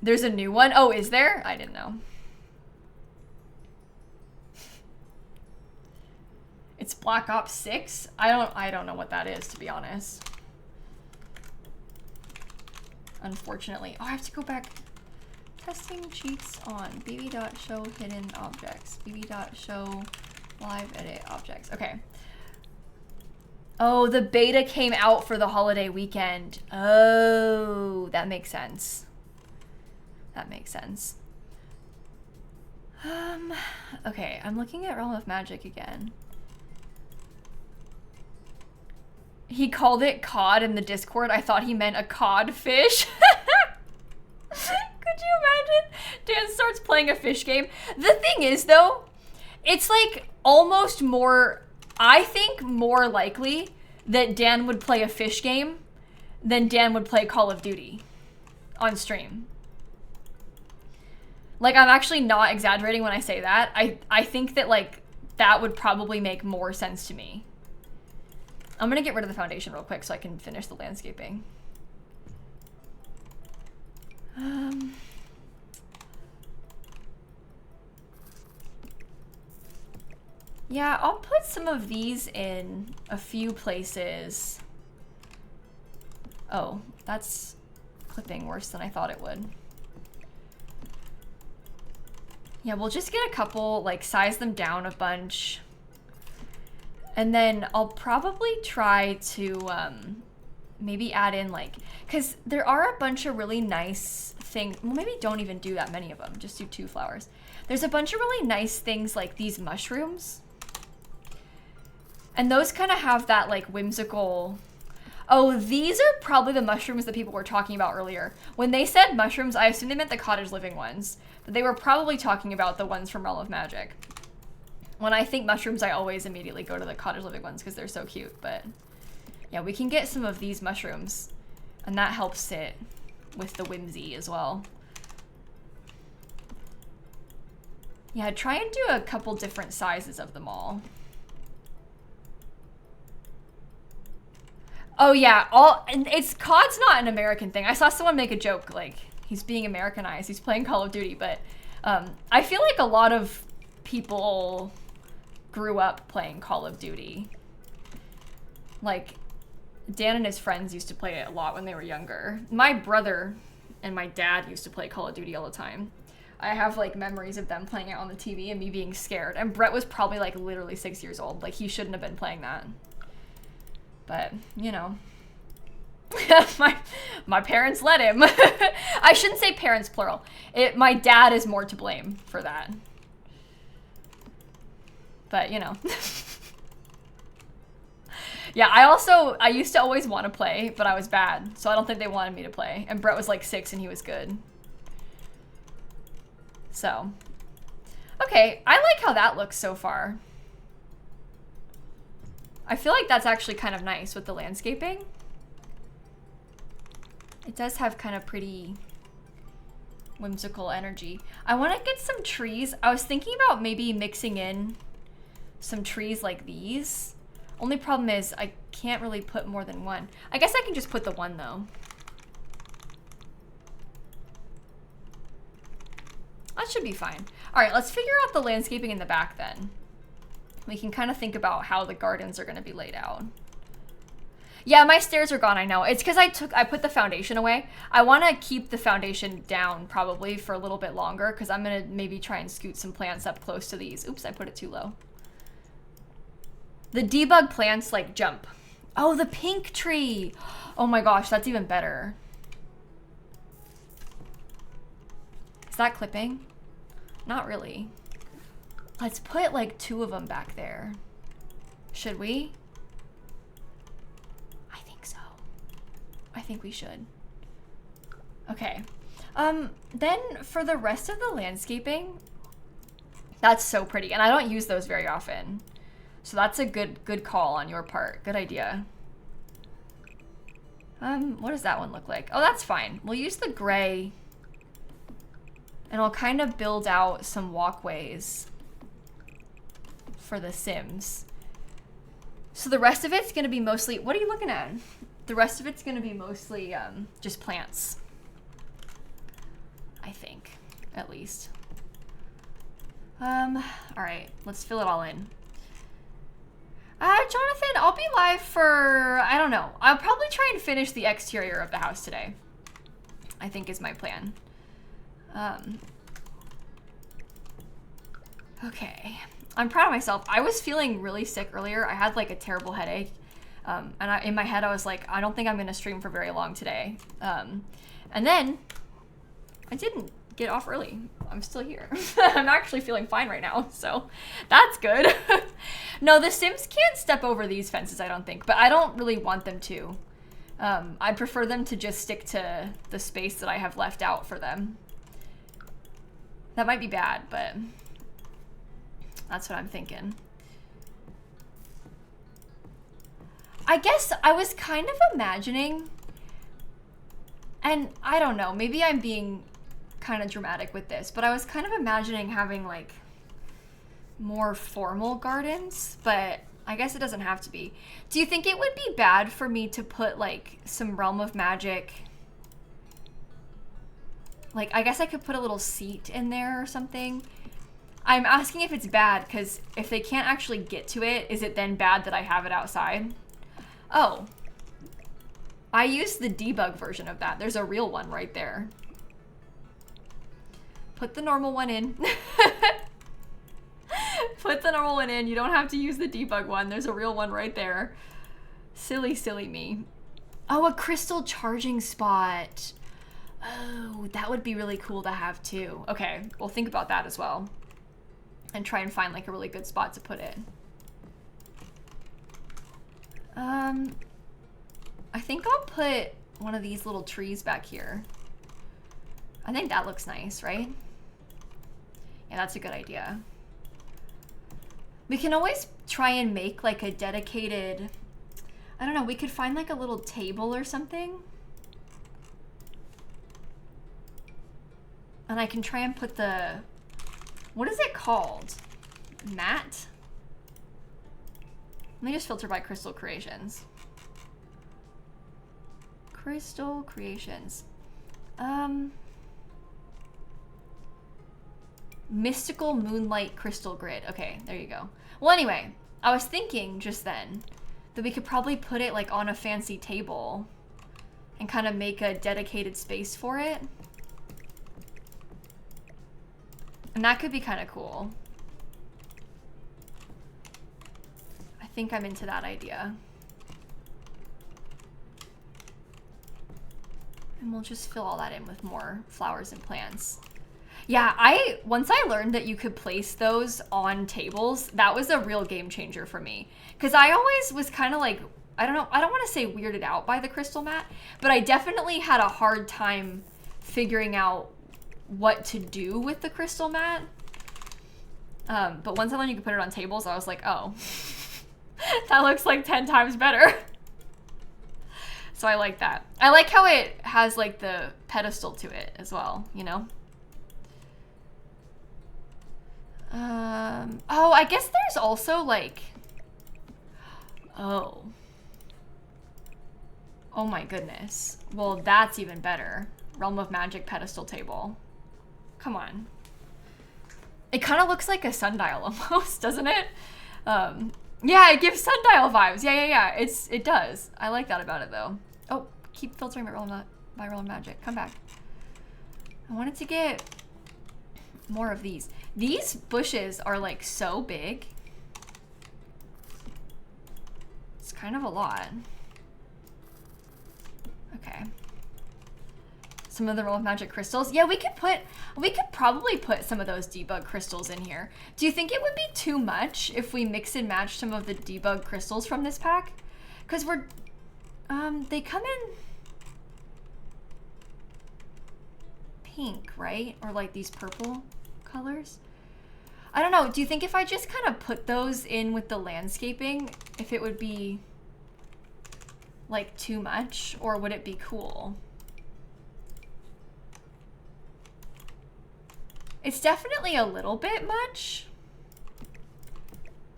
There's a new one? Oh, is there? I didn't know. It's Black Ops 6? I don't know what that is, to be honest. Unfortunately. Oh, I have to go back. Testing cheats on bb.show hidden objects. bb.show live edit objects. Okay. Oh, the beta came out for the holiday weekend. Oh, that makes sense. That makes sense. Okay, I'm looking at Realm of Magic again. He called it cod in the Discord. I thought he meant a codfish. Could you imagine? Dan starts playing a fish game. The thing is, though, it's like almost more, I think, more likely that Dan would play a fish game than Dan would play Call of Duty on stream. Like, I'm actually not exaggerating when I say that. I think that, like, that would probably make more sense to me. I'm gonna get rid of the foundation real quick so I can finish the landscaping. Yeah, I'll put some of these in a few places. Oh, that's clipping worse than I thought it would. Yeah, we'll just get a couple, like size them down a bunch. And then I'll probably try to maybe add in like, because there are a bunch of really nice things. Well, maybe don't even do that many of them. Just do 2 flowers. There's a bunch of really nice things like these mushrooms. And those kind of have that like whimsical... Oh, these are probably the mushrooms that people were talking about earlier. When they said mushrooms, I assumed they meant the cottage living ones. But they were probably talking about the ones from Realm of Magic. When I think mushrooms, I always immediately go to the cottage living ones because they're so cute. But yeah, we can get some of these mushrooms. And that helps it with the whimsy as well. Yeah, try and do a couple different sizes of them all. Oh yeah, it's COD's not an American thing. I saw someone make a joke like he's being Americanized. He's playing Call of Duty, but I feel like a lot of people grew up playing Call of Duty. Like Dan and his friends used to play it a lot when they were younger. My brother and my dad used to play Call of Duty all the time. I have like memories of them playing it on the TV and me being scared. And Brett was probably like literally 6 years old. Like he shouldn't have been playing that. But, you know, my parents let him. I shouldn't say parents plural. My dad is more to blame for that. But, you know. Yeah, I used to always want to play, but I was bad. So I don't think they wanted me to play. And Brett was like 6 and he was good. So. Okay, I like how that looks so far. I feel like that's actually kind of nice with the landscaping. It does have kind of pretty whimsical energy. I want to get some trees. I was thinking about maybe mixing in some trees like these. Only problem is I can't really put more than one. I guess I can just put the one though. That should be fine. All right, let's figure out the landscaping in the back then. We can kind of think about how the gardens are going to be laid out. Yeah, my stairs are gone, I know. It's because I put the foundation away. I want to keep the foundation down probably for a little bit longer because I'm going to maybe try and scoot some plants up close to these. Oops, I put it too low. The debug plants like jump. Oh, the pink tree. Oh my gosh, that's even better. Is that clipping? Not really. Let's put like 2 of them back there. Should we? I think so. I think we should. Okay. Then for the rest of the landscaping, that's so pretty. And I don't use those very often. So that's a good call on your part. Good idea. What does that one look like? Oh, that's fine. We'll use the gray and I'll kind of build out some walkways for the Sims. So the rest of it's gonna be mostly, what are you looking at? The rest of it's gonna be mostly just plants. I think, at least. All right, let's fill it all in. Jonathan, I'll be live for, I don't know. I'll probably try and finish the exterior of the house today. I think is my plan. Okay. I'm proud of myself. I was feeling really sick earlier. I had like a terrible headache. And in my head, I was like, I don't think I'm going to stream for very long today. And then I didn't get off early. I'm still here. I'm actually feeling fine right now. So that's good. No, the Sims can't step over these fences, I don't think. But I don't really want them to. I prefer them to just stick to the space that I have left out for them. That might be bad, but that's what I'm thinking. I guess I was kind of imagining, and I don't know, maybe I'm being kind of dramatic with this, but I was kind of imagining having like more formal gardens, but I guess it doesn't have to be. Do you think it would be bad for me to put like some Realm of Magic? Like, I guess I could put a little seat in there or something. I'm asking if it's bad, because if they can't actually get to it, is it then bad that I have it outside? Oh. I used the debug version of that. There's a real one right there. Put the normal one in. Put the normal one in. You don't have to use the debug one. There's a real one right there. Silly, silly me. Oh, a crystal charging spot. Oh, that would be really cool to have too. Okay, we'll think about that as well. And try and find like a really good spot to put it. I think I'll put one of these little trees back here. I think that looks nice, right? Yeah, that's a good idea. We can always try and make like a dedicated, I don't know, we could find like a little table or something. And I can try and put the, what is it called? Mat? Let me just filter by Crystal Creations. Crystal Creations. Mystical Moonlight Crystal Grid. Okay, there you go. Well, anyway, I was thinking just then that we could probably put it like on a fancy table and kind of make a dedicated space for it. And that could be kind of cool. I think I'm into that idea. And we'll just fill all that in with more flowers and plants. Yeah, once I learned that you could place those on tables, that was a real game changer for me. Because I always was kind of like, I don't know, I don't want to say weirded out by the crystal mat, but I definitely had a hard time figuring out what to do with the crystal mat. But once I learned you could put it on tables, I was like, oh, that looks like 10 times better. So I like that. I like how it has like the pedestal to it as well, you know? Oh, I guess there's also like, oh my goodness. Well, that's even better. Realm of Magic pedestal table. Come on. It kind of looks like a sundial almost, doesn't it? Yeah, it gives sundial vibes. Yeah. It does. I like that about it though. Oh, keep filtering my Realm of Magic. Come back. I wanted to get more of these. These bushes are like so big. It's kind of a lot. Okay. Some of the Realm of Magic crystals. Yeah, we could probably put some of those debug crystals in here. Do you think it would be too much if we mix and match some of the debug crystals from this pack? Because they come in pink, right? Or like these purple colors. I don't know. Do you think if I just kind of put those in with the landscaping, if it would be like too much, or would it be cool? It's definitely a little bit much,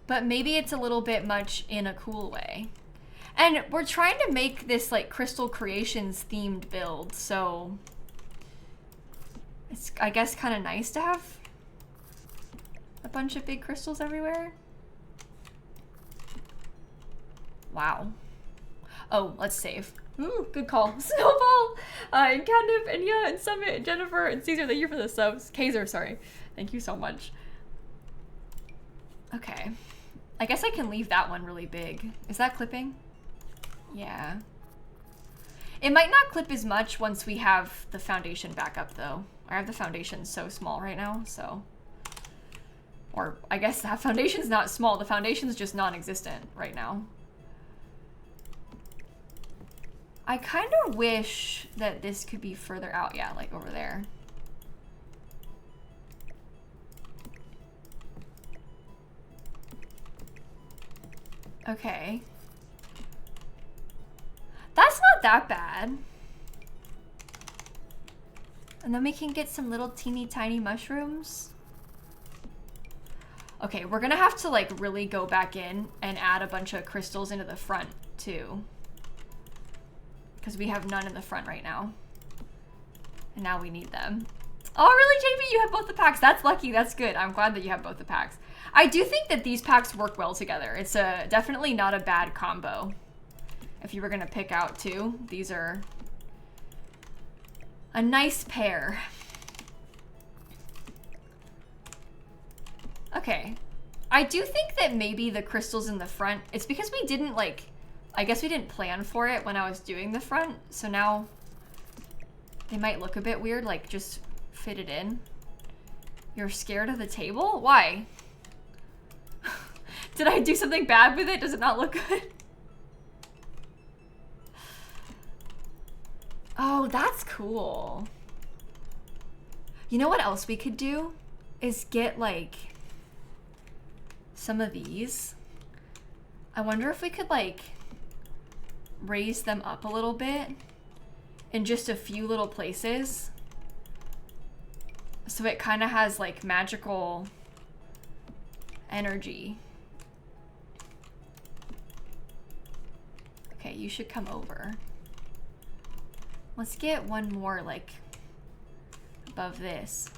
but maybe it's a little bit much in a cool way. And we're trying to make this like Crystal Creations themed build, so it's, I guess, kind of nice to have a bunch of big crystals everywhere. Wow. Oh, let's save. Ooh, good call. Snowball, and Catnip, and yeah, and Summit, and Jennifer, and Caesar, thank you for the subs. Kaiser, sorry. Thank you so much. Okay. I guess I can leave that one really big. Is that clipping? Yeah. It might not clip as much once we have the foundation back up, though. I have the foundation so small right now, so. Or I guess that foundation's not small. The foundation's just non-existent right now. I kind of wish that this could be further out. Yeah, like over there. Okay. That's not that bad. And then we can get some little teeny tiny mushrooms. Okay, we're gonna have to like really go back in and add a bunch of crystals into the front too. Because we have none in the front right now. And now we need them. Oh, really, JP? You have both the packs. That's lucky. That's good. I'm glad that you have both the packs. I do think that these packs work well together. It's definitely not a bad combo. If you were going to pick out two, these are a nice pair. Okay. I do think that maybe the crystals in the front, it's because we didn't like, I guess we didn't plan for it when I was doing the front, so now they might look a bit weird, like just fit it in. You're scared of the table? Why? Did I do something bad with it? Does it not look good? Oh, that's cool. You know what else we could do? Is get like some of these. I wonder if we could like raise them up a little bit in just a few little places, so it kind of has like magical energy. Okay, you should come over. Let's get one more like above this.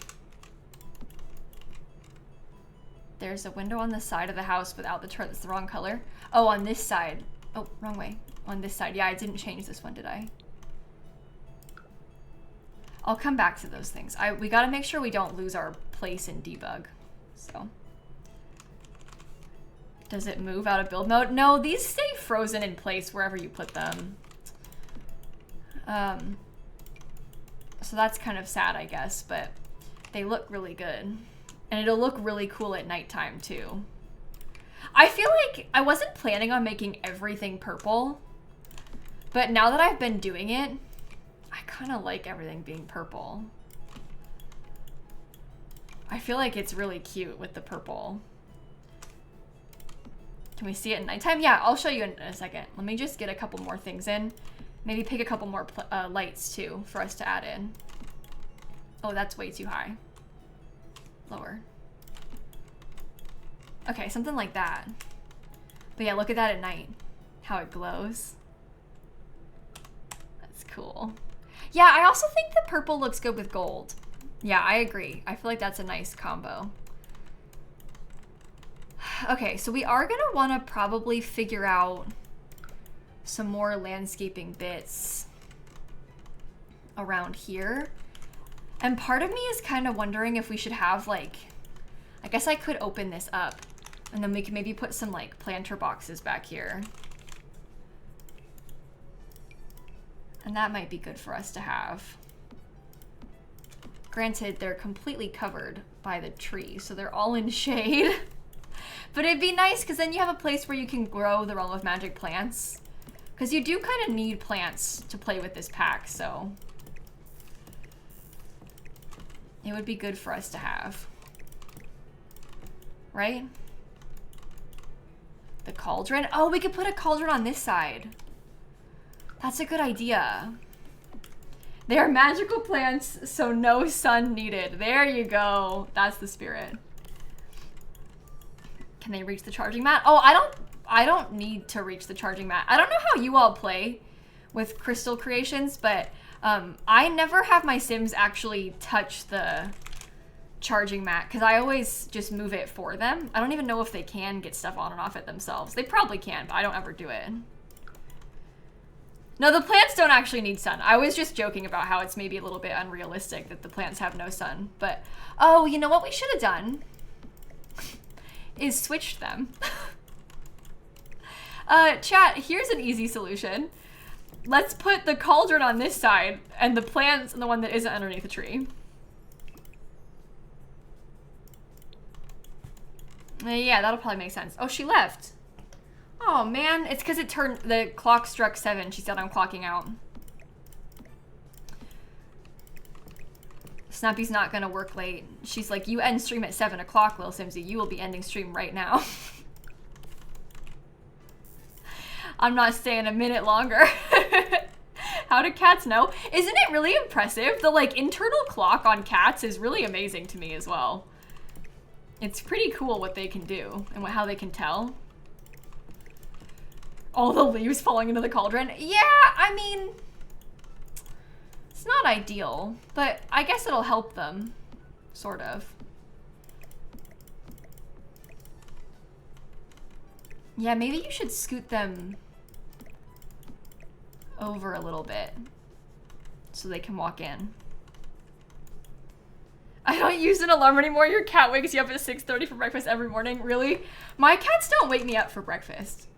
There's a window on the side of the house without the turret. That's the wrong color. Oh, on this side. Oh, wrong way. On this side. Yeah, I didn't change this one, did I? I'll come back to those things. We gotta make sure we don't lose our place in debug. So. Does it move out of build mode? No, these stay frozen in place wherever you put them. So that's kind of sad, I guess, but they look really good. And it'll look really cool at nighttime too. I feel like I wasn't planning on making everything purple, but now that I've been doing it, I kind of like everything being purple. I feel like it's really cute with the purple. Can we see it at nighttime? Yeah, I'll show you in a second. Let me just get a couple more things in. Maybe pick a couple more lights too for us to add in. Oh, that's way too high. Lower. Okay, something like that. But yeah, look at that at night. How it glows. That's cool. Yeah, I also think the purple looks good with gold. Yeah, I agree. I feel like that's a nice combo. Okay, so we are gonna wanna probably figure out some more landscaping bits around here. And part of me is kind of wondering if we should have like, I guess I could open this up and then we could maybe put some like planter boxes back here. And that might be good for us to have. Granted, they're completely covered by the tree, so they're all in shade. But it'd be nice because then you have a place where you can grow the Realm of Magic plants. Because you do kind of need plants to play with this pack, so it would be good for us to have. Right? The cauldron. Oh, we could put a cauldron on this side. That's a good idea. They are magical plants, so no sun needed. There you go. That's the spirit. Can they reach the charging mat? Oh, I don't need to reach the charging mat. I don't know how you all play with crystal creations, but I never have my Sims actually touch the charging mat because I always just move it for them. I don't even know if they can get stuff on and off it themselves. They probably can, but I don't ever do it. No, the plants don't actually need sun. I was just joking about how it's maybe a little bit unrealistic that the plants have no sun. But, oh, you know what we should have done? Is switched them. Chat, here's an easy solution. Let's put the cauldron on this side and the plants on the one that isn't underneath the tree. Yeah, that'll probably make sense. Oh, she left. Oh man, it's because the clock struck 7. She said I'm clocking out. Snappy's not gonna work late. She's like, you end stream at 7 o'clock, lilsimsie. You will be ending stream right now. I'm not staying a minute longer. How do cats know? Isn't it really impressive? The like internal clock on cats is really amazing to me as well. It's pretty cool what they can do and how they can tell. All the leaves falling into the cauldron. Yeah, I mean, it's not ideal, but I guess it'll help them, sort of. Yeah, maybe you should scoot them over a little bit so they can walk in. I don't use an alarm anymore. Your cat wakes you up at 6:30 for breakfast every morning. Really? My cats don't wake me up for breakfast.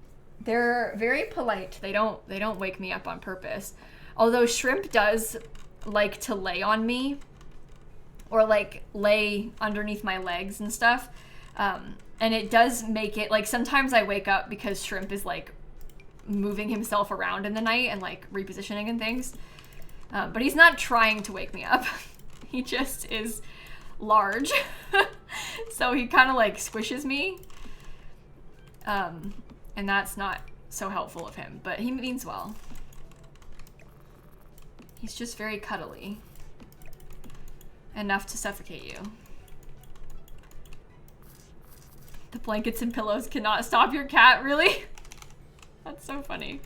They're very polite. They don't wake me up on purpose. Although Shrimp does like to lay on me or like lay underneath my legs and stuff. And it does make it like sometimes I wake up because Shrimp is like moving himself around in the night and like repositioning and things. But he's not trying to wake me up. He just is large. So he kind of like squishes me. And that's not so helpful of him, but he means well. He's just very cuddly. Enough to suffocate you. The blankets and pillows cannot stop your cat, really? That's so funny.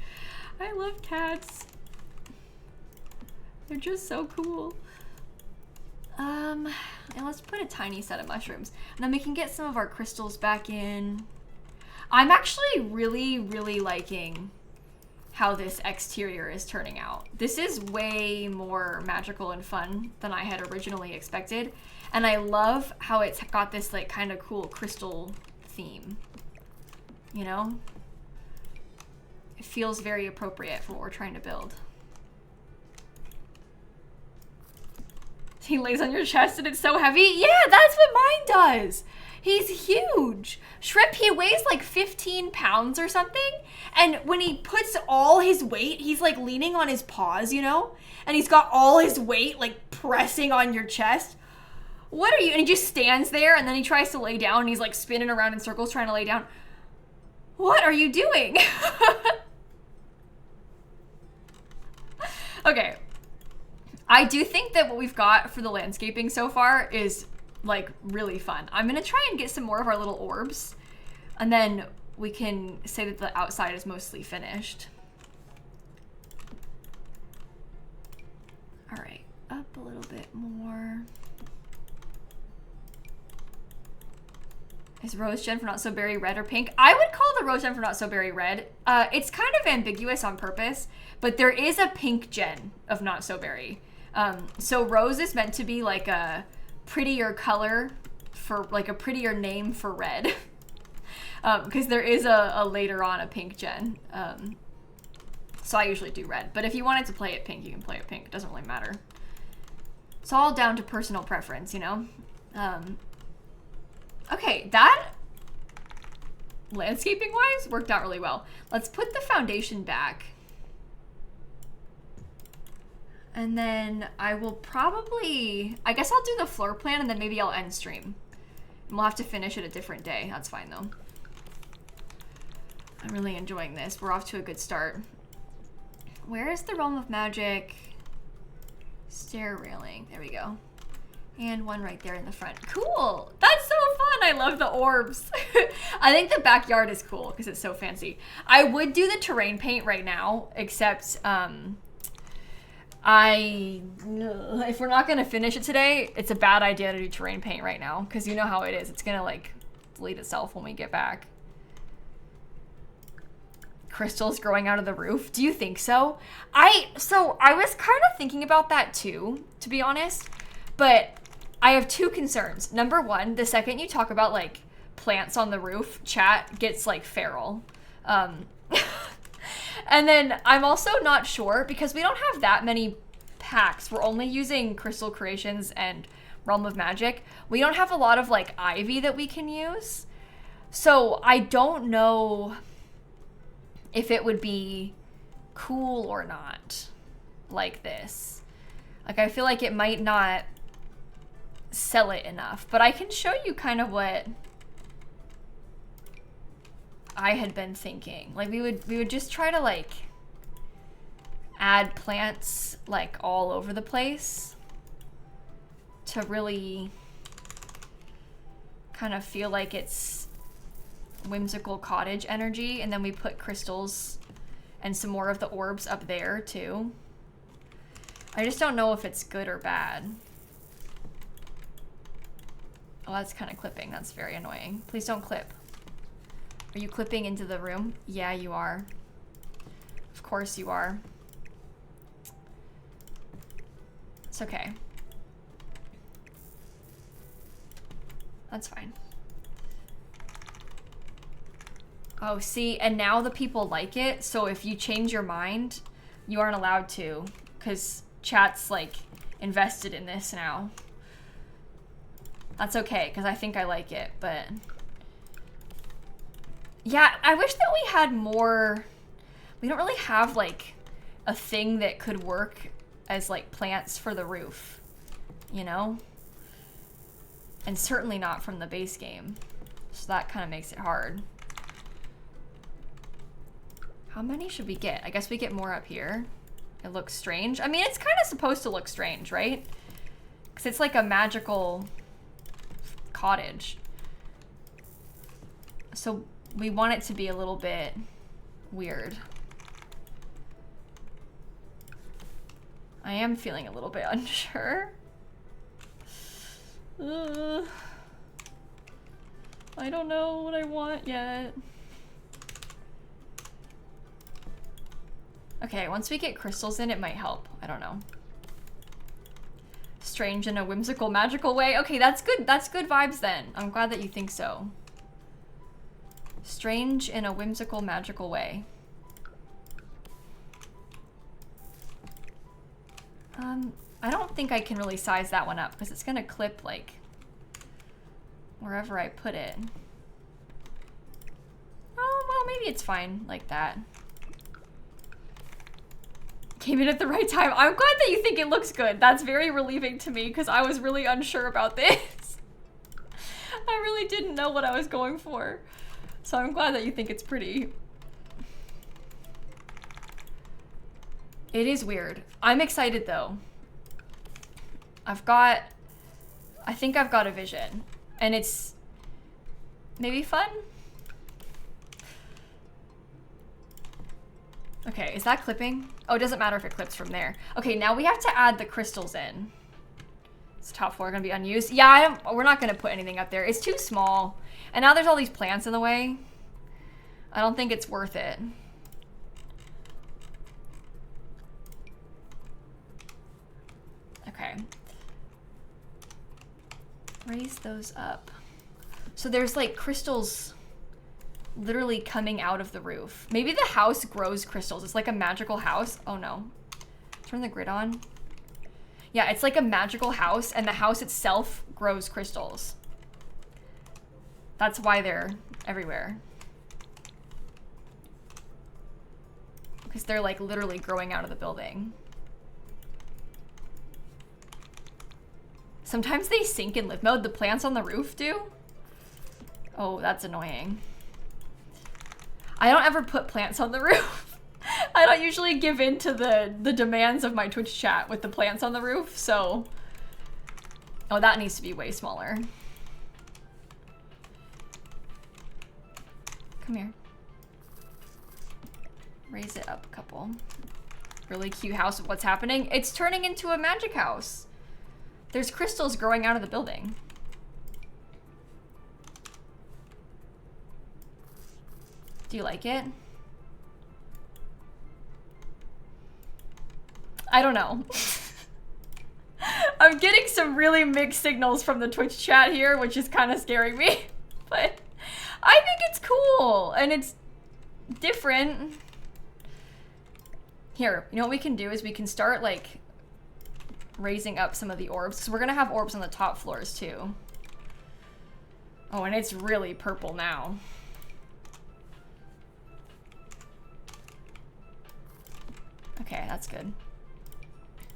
I love cats. They're just so cool. And let's put a tiny set of mushrooms. And then we can get some of our crystals back in. I'm actually really, really liking how this exterior is turning out. This is way more magical and fun than I had originally expected. And I love how it's got this like kind of cool crystal theme, you know? It feels very appropriate for what we're trying to build. He lays on your chest and it's so heavy. Yeah, that's what mine does. He's huge. Shrimp, he weighs like 15 pounds or something. And when he puts all his weight, he's like leaning on his paws, you know? And he's got all his weight like pressing on your chest. What are you? And he just stands there and then he tries to lay down and he's like spinning around in circles trying to lay down. What are you doing? Okay. I do think that what we've got for the landscaping so far is like really fun. I'm gonna try and get some more of our little orbs and then we can say that the outside is mostly finished. All right, up a little bit more. Is Rose Gen for Not So Berry red or pink? I would call the Rose Gen for Not So Berry red. It's kind of ambiguous on purpose, but there is a pink gen of Not So Berry. So Rose is meant to be like a prettier color for like a prettier name for red. Because there is a later on a pink gen. So I usually do red. But if you wanted to play it pink, you can play it pink. It doesn't really matter. It's all down to personal preference, you know? Okay, that, landscaping-wise, worked out really well. Let's put the foundation back. And then I will probably, I guess I'll do the floor plan and then maybe I'll end stream. And we'll have to finish it a different day. That's fine, though. I'm really enjoying this. We're off to a good start. Where is the Realm of Magic stair railing? There we go. And one right there in the front. Cool. That's so fun. I love the orbs. I think the backyard is cool because it's so fancy. I would do the terrain paint right now, except if we're not going to finish it today, it's a bad idea to do terrain paint right now because you know how it is. It's going to like delete itself when we get back. Crystals growing out of the roof. Do you think so? I was kind of thinking about that too, to be honest. But I have two concerns. Number one, the second you talk about like plants on the roof, chat gets like feral. And then I'm also not sure because we don't have that many packs. We're only using Crystal Creations and Realm of Magic. We don't have a lot of like ivy that we can use. So I don't know if it would be cool or not like this. Like I feel like it might not sell it enough, but I can show you kind of what I had been thinking. Like we would just try to like add plants like all over the place to really kind of feel like it's whimsical cottage energy, and then we put crystals and some more of the orbs up there too. I just don't know if it's good or bad. Oh, that's kind of clipping. That's very annoying. Please don't clip. Are you clipping into the room? Yeah, you are. Of course you are. It's okay. That's fine. Oh, see, and now the people like it, so if you change your mind, you aren't allowed to, because chat's, like, invested in this now. That's okay, because I think I like it, but... Yeah, I wish that we had more... We don't really have, like, a thing that could work as, like, plants for the roof, you know? And certainly not from the base game. So that kind of makes it hard. How many should we get? I guess we get more up here. It looks strange. I mean, it's kind of supposed to look strange, right? Because it's like a magical cottage. So we want it to be a little bit weird. I am feeling a little bit unsure. I don't know what I want yet. Okay, once we get crystals in, it might help. I don't know. Strange in a whimsical, magical way. Okay, that's good. That's good vibes then. I'm glad that you think so. Strange in a whimsical, magical way. I don't think I can really size that one up because it's gonna clip like wherever I put it. Oh, well, maybe it's fine like that. Came in at the right time. I'm glad that you think it looks good. That's very relieving to me because I was really unsure about this. I really didn't know what I was going for. So I'm glad that you think it's pretty. It is weird. I'm excited though. I think I've got a vision and it's maybe fun. Okay, is that clipping? Oh, it doesn't matter if it clips from there. Okay, now we have to add the crystals in. Is top floor gonna be unused? Yeah, we're not gonna put anything up there. It's too small. And now there's all these plants in the way. I don't think it's worth it. Okay. Raise those up. So there's like crystals literally coming out of the roof. Maybe the house grows crystals. It's like a magical house. Oh no. Turn the grid on. Yeah, it's like a magical house and the house itself grows crystals. That's why they're everywhere. Because they're like literally growing out of the building. Sometimes they sink in live mode. The plants on the roof do. Oh, that's annoying. I don't ever put plants on the roof. I don't usually give in to the demands of my Twitch chat with the plants on the roof, so. Oh, that needs to be way smaller. Come here. Raise it up a couple. Really cute house. What's happening? It's turning into a magic house. There's crystals growing out of the building. Do you like it? I don't know. I'm getting some really mixed signals from the Twitch chat here, which is kind of scaring me. But I think it's cool and it's different. Here, you know what we can do is we can start like raising up some of the orbs because we're gonna have orbs on the top floors too. Oh, and it's really purple now. Okay, that's good.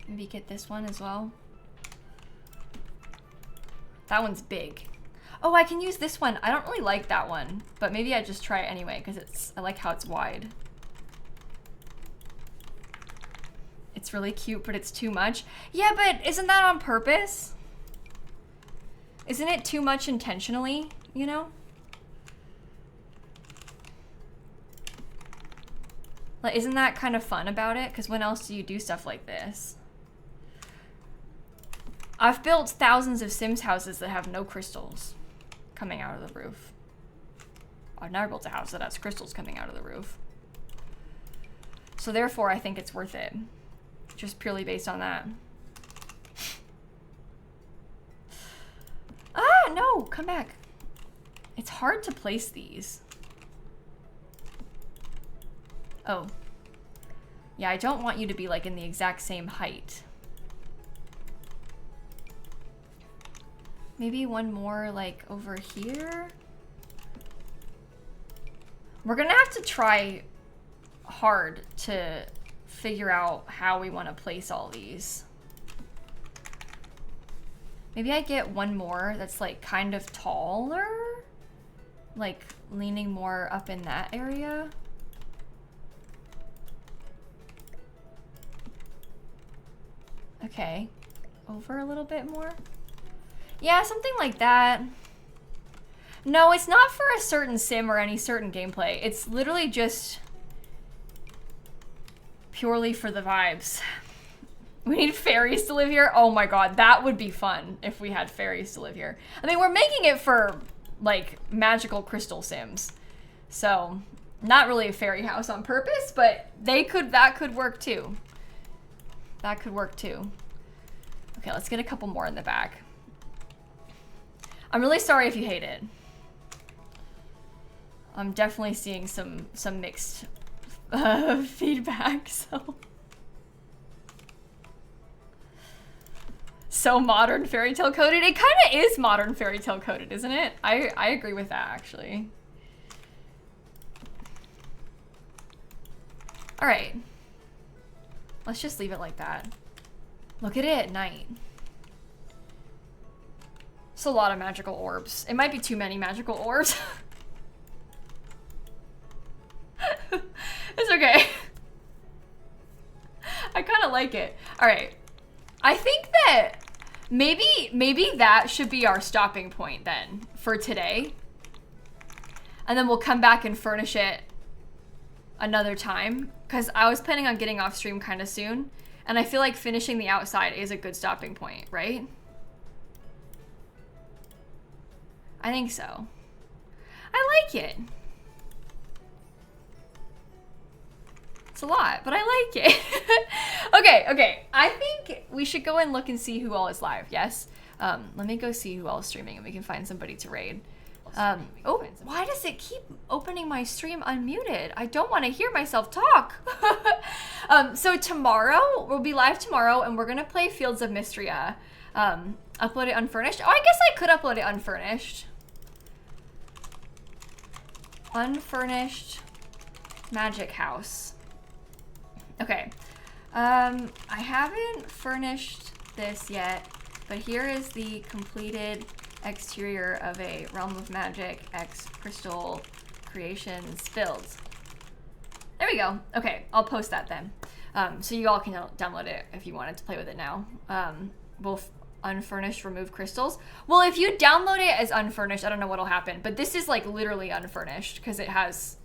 Maybe get this one as well. That one's big. Oh, I can use this one. I don't really like that one, but maybe I just try it anyway because I like how it's wide. It's really cute, but it's too much. Yeah, but isn't that on purpose? Isn't it too much intentionally, you know? Like, isn't that kind of fun about it? Because when else do you do stuff like this? I've built thousands of Sims houses that have no crystals coming out of the roof. I've never built a house that has crystals coming out of the roof. So therefore, I think it's worth it. Just purely based on that. Ah, no, come back. It's hard to place these. Oh. Yeah, I don't want you to be like in the exact same height. Maybe one more like over here. We're gonna have to try hard to figure out how we want to place all these. Maybe I get one more that's like kind of taller, like leaning more up in that area. Okay, over a little bit more. Yeah, something like that. No, it's not for a certain sim or any certain gameplay. It's literally just purely for the vibes. We need fairies to live here. Oh my god, that would be fun if we had fairies to live here. I mean, we're making it for like magical crystal sims. So, not really a fairy house on purpose, but that could work too. That could work too. Okay, let's get a couple more in the back. I'm really sorry if you hate it. I'm definitely seeing some mixed feedback, so. So modern fairy tale coded. It kind of is modern fairy tale coded, isn't it? I agree with that, actually. All right. Let's just leave it like that. Look at it at night. It's a lot of magical orbs. It might be too many magical orbs. It's okay. I kind of like it. All right. I think that maybe that should be our stopping point then for today. And then we'll come back and furnish it another time, because I was planning on getting off stream kind of soon, and I feel like finishing the outside is a good stopping point, right? I think so. I like it. It's a lot, but I like it. Okay. I think we should go and look and see who all is live. Yes. Let me go see who all is streaming, and we can find somebody to raid. Oh, why does it keep opening my stream unmuted? I don't want to hear myself talk. So tomorrow, we'll be live tomorrow, and we're going to play Fields of Mystria. Upload it unfurnished. Oh, I guess I could upload it unfurnished. Unfurnished Magic House. Okay. I haven't furnished this yet, but here is the completed exterior of a Realm of Magic X Crystal Creations build. There we go. Okay, I'll post that then. So you all can download it if you wanted to play with it now. Both unfurnished remove crystals. Well, if you download it as unfurnished, I don't know what'll happen, but this is like literally unfurnished because it has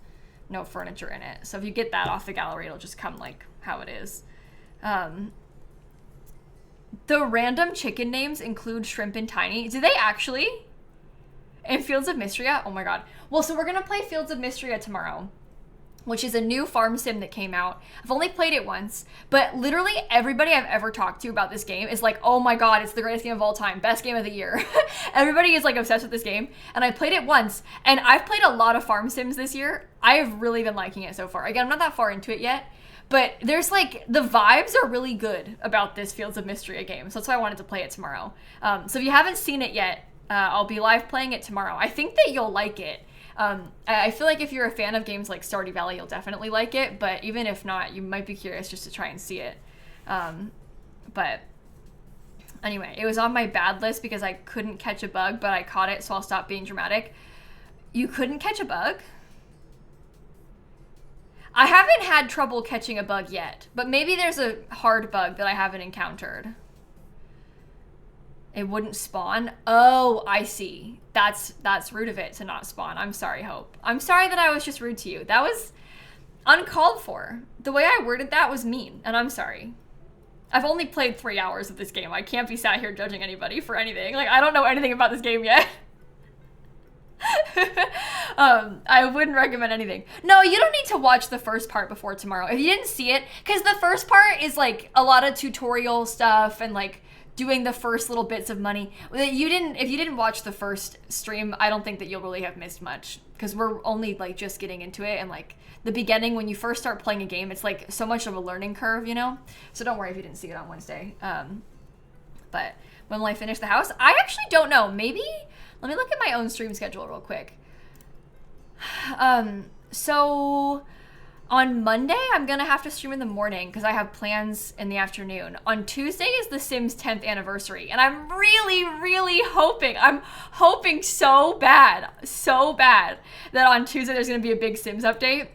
no furniture in it. So if you get that off the gallery, it'll just come like how it is. The random chicken names include Shrimp and Tiny. Do they actually? In Fields of Mystria? Oh my god. Well, so we're gonna play Fields of Mystria tomorrow, which is a new farm sim that came out. I've only played it once, but literally everybody I've ever talked to about this game is like, oh my god, it's the greatest game of all time, best game of the year. Everybody is like obsessed with this game, and I played it once, and I've played a lot of farm sims this year. I have really been liking it so far. Again, I'm not that far into it yet, but there's like, the vibes are really good about this Fields of Mystria game, so that's why I wanted to play it tomorrow. So if you haven't seen it yet, I'll be live playing it tomorrow. I think that you'll like it. I feel like if you're a fan of games like Stardew Valley, you'll definitely like it, but even if not, you might be curious just to try and see it. But anyway, it was on my bad list because I couldn't catch a bug, but I caught it, so I'll stop being dramatic. You couldn't catch a bug? I haven't had trouble catching a bug yet, but maybe there's a hard bug that I haven't encountered. It wouldn't spawn? Oh, I see. That's rude of it to not spawn. I'm sorry, Hope. I'm sorry that I was just rude to you. That was uncalled for. The way I worded that was mean, and I'm sorry. I've only played 3 hours of this game. I can't be sat here judging anybody for anything. Like, I don't know anything about this game yet. I wouldn't recommend anything. No, you don't need to watch the first part before tomorrow. If you didn't see it, because the first part is like a lot of tutorial stuff and like doing the first little bits of money. If you didn't watch the first stream, I don't think that you'll really have missed much, because we're only like just getting into it, and like the beginning, when you first start playing a game, it's like so much of a learning curve, you know? So don't worry if you didn't see it on Wednesday. But when will I finish the house? I actually don't know. Maybe, let me look at my own stream schedule real quick. So on Monday, I'm gonna have to stream in the morning because I have plans in the afternoon. On Tuesday is the Sims 10th anniversary, and I'm really hoping so bad that on Tuesday there's gonna be a big Sims update.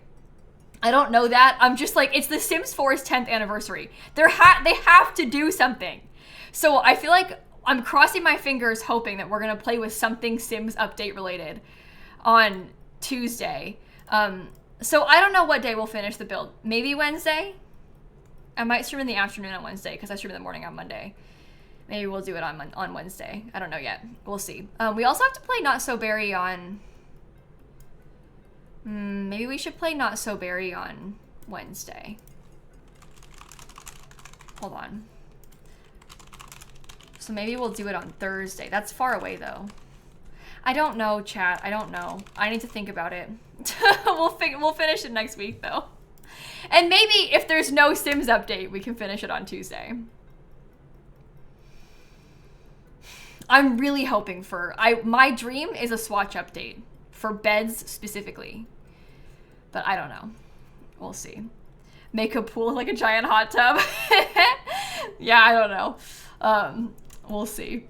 I don't know that. I'm just like, it's the Sims 4's 10th anniversary. They have to do something. So I feel like I'm crossing my fingers hoping that we're gonna play with something Sims update related on Tuesday. So I don't know what day we'll finish the build. Maybe Wednesday? I might stream in the afternoon on Wednesday because I stream in the morning on Monday. Maybe we'll do it on Wednesday. I don't know yet. We'll see. We also have to play Not So Berry on... maybe we should play Not So Berry on Wednesday. Hold on. So maybe we'll do it on Thursday. That's far away though. I don't know, chat. I don't know. I need to think about it. We'll finish it next week though. And maybe if there's no Sims update, we can finish it on Tuesday. I'm really hoping for, my dream is a Swatch update for beds specifically, but I don't know. We'll see. Make a pool like a giant hot tub. Yeah, I don't know. We'll see.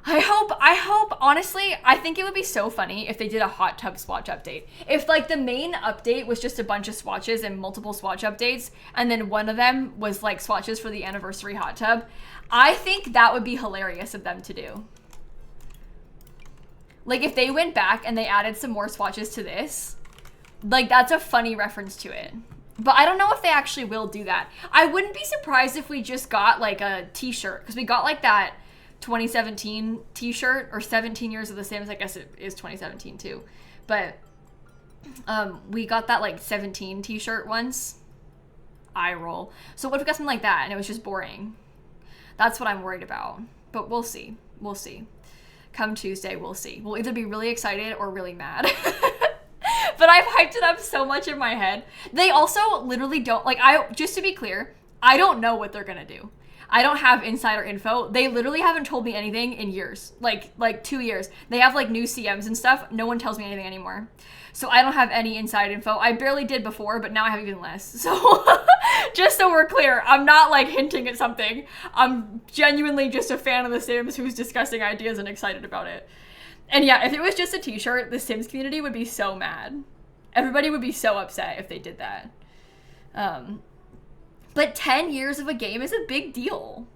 I hope, honestly, I think it would be so funny if they did a hot tub Swatch update. If like the main update was just a bunch of swatches and multiple Swatch updates, and then one of them was like swatches for the anniversary hot tub, I think that would be hilarious of them to do. Like if they went back and they added some more swatches to this, like that's a funny reference to it. But I don't know if they actually will do that. I wouldn't be surprised if we just got like a t-shirt, because we got like that 2017 t-shirt, or 17 years of the Sims. I guess it is 2017 too. But we got that like 17 t-shirt once. Eye roll. So what if we got something like that and it was just boring? That's what I'm worried about. But we'll see. We'll see. Come Tuesday, we'll see. We'll either be really excited or really mad. But I've hyped it up so much in my head. They also literally don't, like, just to be clear, I don't know what they're gonna do. I don't have insider info. They literally haven't told me anything in years, like 2 years. They have like new CMs and stuff. No one tells me anything anymore. So I don't have any inside info. I barely did before, but now I have even less. So just so we're clear, I'm not like hinting at something. I'm genuinely just a fan of The Sims who's discussing ideas and excited about it. And yeah, if it was just a t-shirt, the Sims community would be so mad. Everybody would be so upset if they did that. But 10 years of a game is a big deal.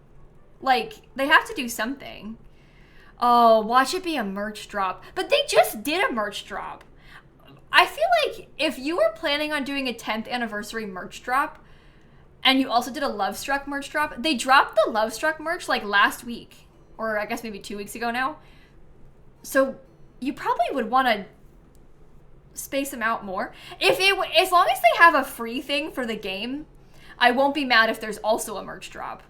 Like, they have to do something. Oh, watch it be a merch drop. But they just did a merch drop. I feel like if you were planning on doing a 10th anniversary merch drop, and you also did a Lovestruck merch drop, they dropped the Lovestruck merch like last week. Or I guess maybe 2 weeks ago now. So you probably would want to space them out more. As long as they have a free thing for the game, I won't be mad if there's also a merch drop.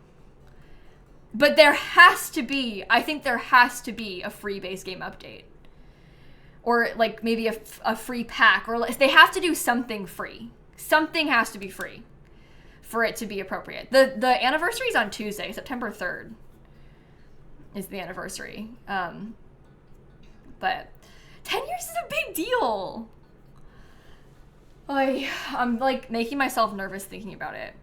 But there has to be, I think there has to be a free base game update. Or like maybe a free pack, or they have to do something free. Something has to be free for it to be appropriate. The anniversary is on Tuesday, September 3rd is the anniversary. But 10 years is a big deal. I'm like making myself nervous thinking about it.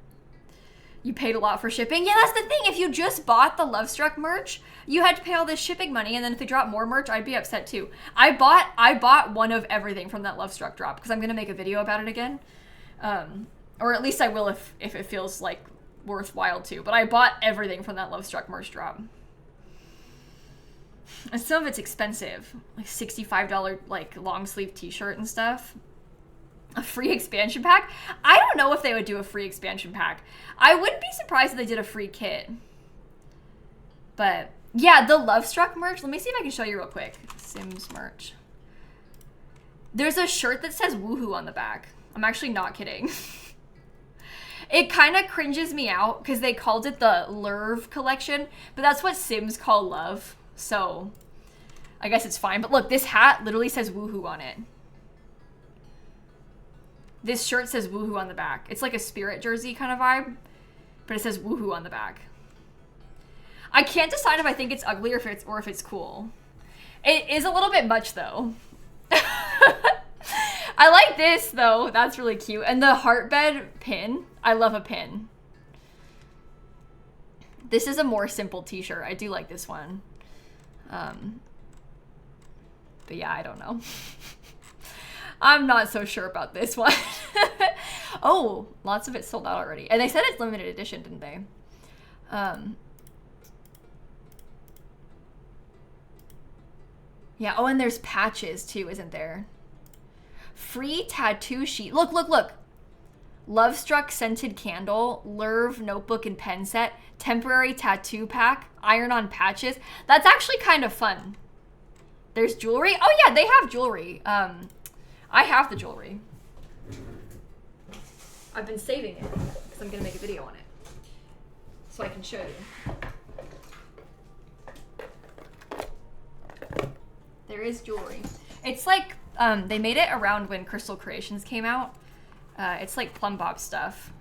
You paid a lot for shipping. Yeah, that's the thing. If you just bought the Lovestruck merch, you had to pay all this shipping money, and then if they drop more merch, I'd be upset too. I bought one of everything from that Lovestruck drop because I'm gonna make a video about it again. Or at least I will if it feels like worthwhile to. But I bought everything from that Lovestruck merch drop. And some of it's expensive, like $65 like long sleeve t-shirt and stuff. A free expansion pack? I don't know if they would do a free expansion pack. I wouldn't be surprised if they did a free kit. But yeah, the Lovestruck merch. Let me see if I can show you real quick. Sims merch. There's a shirt that says woohoo on the back. I'm actually not kidding. It kind of cringes me out because they called it the Lurv collection, but that's what Sims call love. So I guess it's fine. But look, this hat literally says woohoo on it. This shirt says woohoo on the back. It's like a Spirit jersey kind of vibe, but it says woohoo on the back. I can't decide if I think it's ugly or if it's cool. It is a little bit much though. I like this though. That's really cute. And the heartbed pin. I love a pin. This is a more simple t-shirt. I do like this one. But yeah, I don't know. I'm not so sure about this one. Oh, lots of it sold out already. And they said it's limited edition, didn't they? Yeah, oh, and there's patches too, isn't there? Free tattoo sheet. Look, look, look. Lovestruck scented candle, Lurv notebook and pen set, temporary tattoo pack, iron-on patches. That's actually kind of fun. There's jewelry. Oh yeah, they have jewelry. I have the jewelry. I've been saving it because I'm gonna make a video on it, so I can show you. There is jewelry. It's like they made it around when Crystal Creations came out. It's like Plum Bob stuff.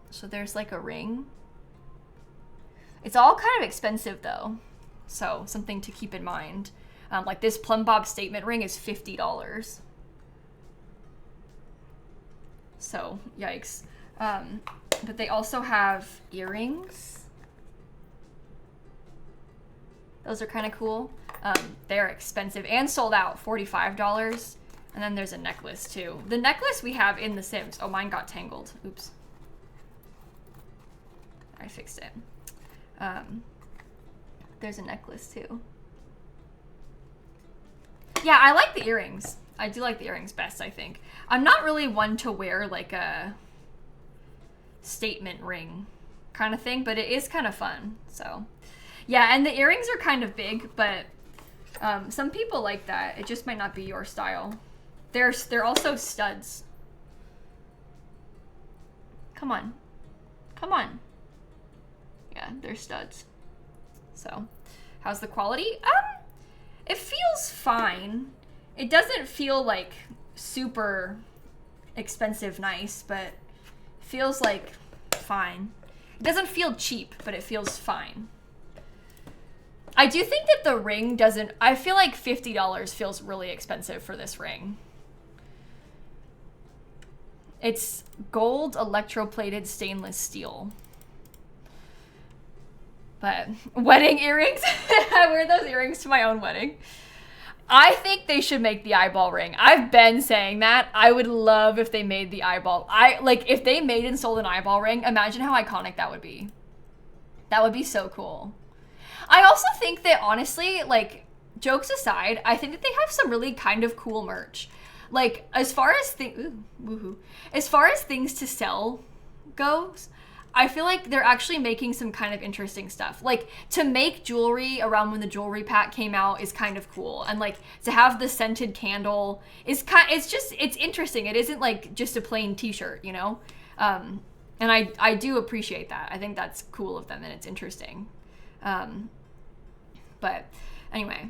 So there's like a ring. It's all kind of expensive though. So something to keep in mind. Like this Plum Bob statement ring is $50. So yikes. But they also have earrings. Those are kind of cool. They're expensive and sold out, $45. And then there's a necklace too. The necklace we have in The Sims. Oh, mine got tangled. Oops. I fixed it. There's a necklace too. Yeah, I like the earrings. I do like the earrings best, I think. I'm not really one to wear like a statement ring kind of thing, but it is kind of fun. So yeah, and the earrings are kind of big, but some people like that. It just might not be your style. They're also studs. Come on. Come on. Yeah, they're studs. So, how's the quality? It feels fine. It doesn't feel like super expensive nice, but it feels like fine. It doesn't feel cheap, but it feels fine. I do think that the ring doesn't... I feel like $50 feels really expensive for this ring. It's gold electroplated stainless steel. But wedding earrings? I wear those earrings to my own wedding. I think they should make the eyeball ring. I've been saying that. I would love if they made the eyeball. If they made and sold an eyeball ring, imagine how iconic that would be. That would be so cool. I also think that, honestly, like, jokes aside, I think that they have some really kind of cool merch. Like, as far as things to sell goes, I feel like they're actually making some kind of interesting stuff. Like, to make jewelry around when the jewelry pack came out is kind of cool. And, like, to have the scented candle is it's interesting. It isn't, like, just a plain t-shirt, you know? And I do appreciate that. I think that's cool of them and it's interesting. But anyway,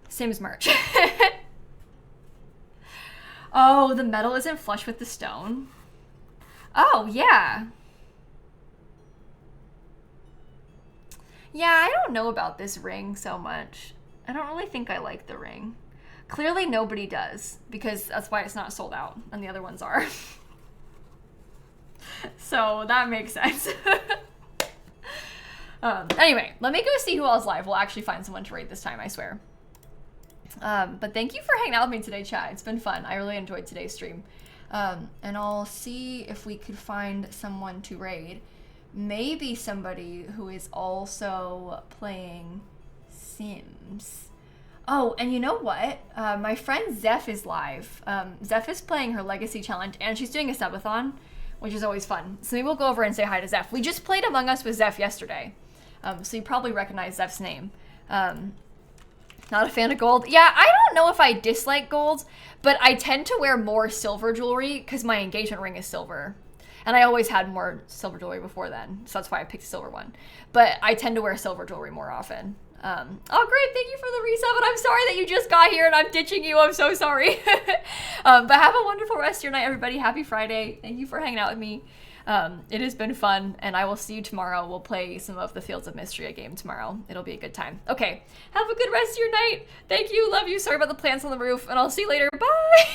Sims merch. Oh, the metal isn't flush with the stone. Oh, yeah. Yeah, I don't know about this ring so much. I don't really think I like the ring. Clearly nobody does, because that's why it's not sold out, and the other ones are. So that makes sense. Anyway, let me go see who else live. We'll actually find someone to raid this time, I swear. But thank you for hanging out with me today, chat. It's been fun. I really enjoyed today's stream. And I'll see if we could find someone to raid. Maybe somebody who is also playing Sims. Oh, and you know what? My friend Zeph is live. Zeph is playing her Legacy Challenge, and she's doing a subathon, which is always fun. So maybe we'll go over and say hi to Zeph. We just played Among Us with Zeph yesterday. So you probably recognize Zeph's name. Not a fan of gold. Yeah, I don't know if I dislike gold, but I tend to wear more silver jewelry because my engagement ring is silver. And I always had more silver jewelry before then, so that's why I picked a silver one. But I tend to wear silver jewelry more often. Oh, great. Thank you for the resub, and I'm sorry that you just got here and I'm ditching you. I'm so sorry. But have a wonderful rest of your night, everybody. Happy Friday. Thank you for hanging out with me. It has been fun, and I will see you tomorrow. We'll play some of the Fields of Mystery game tomorrow. It'll be a good time. Okay, have a good rest of your night. Thank you, love you. Sorry about the plants on the roof, and I'll see you later. Bye!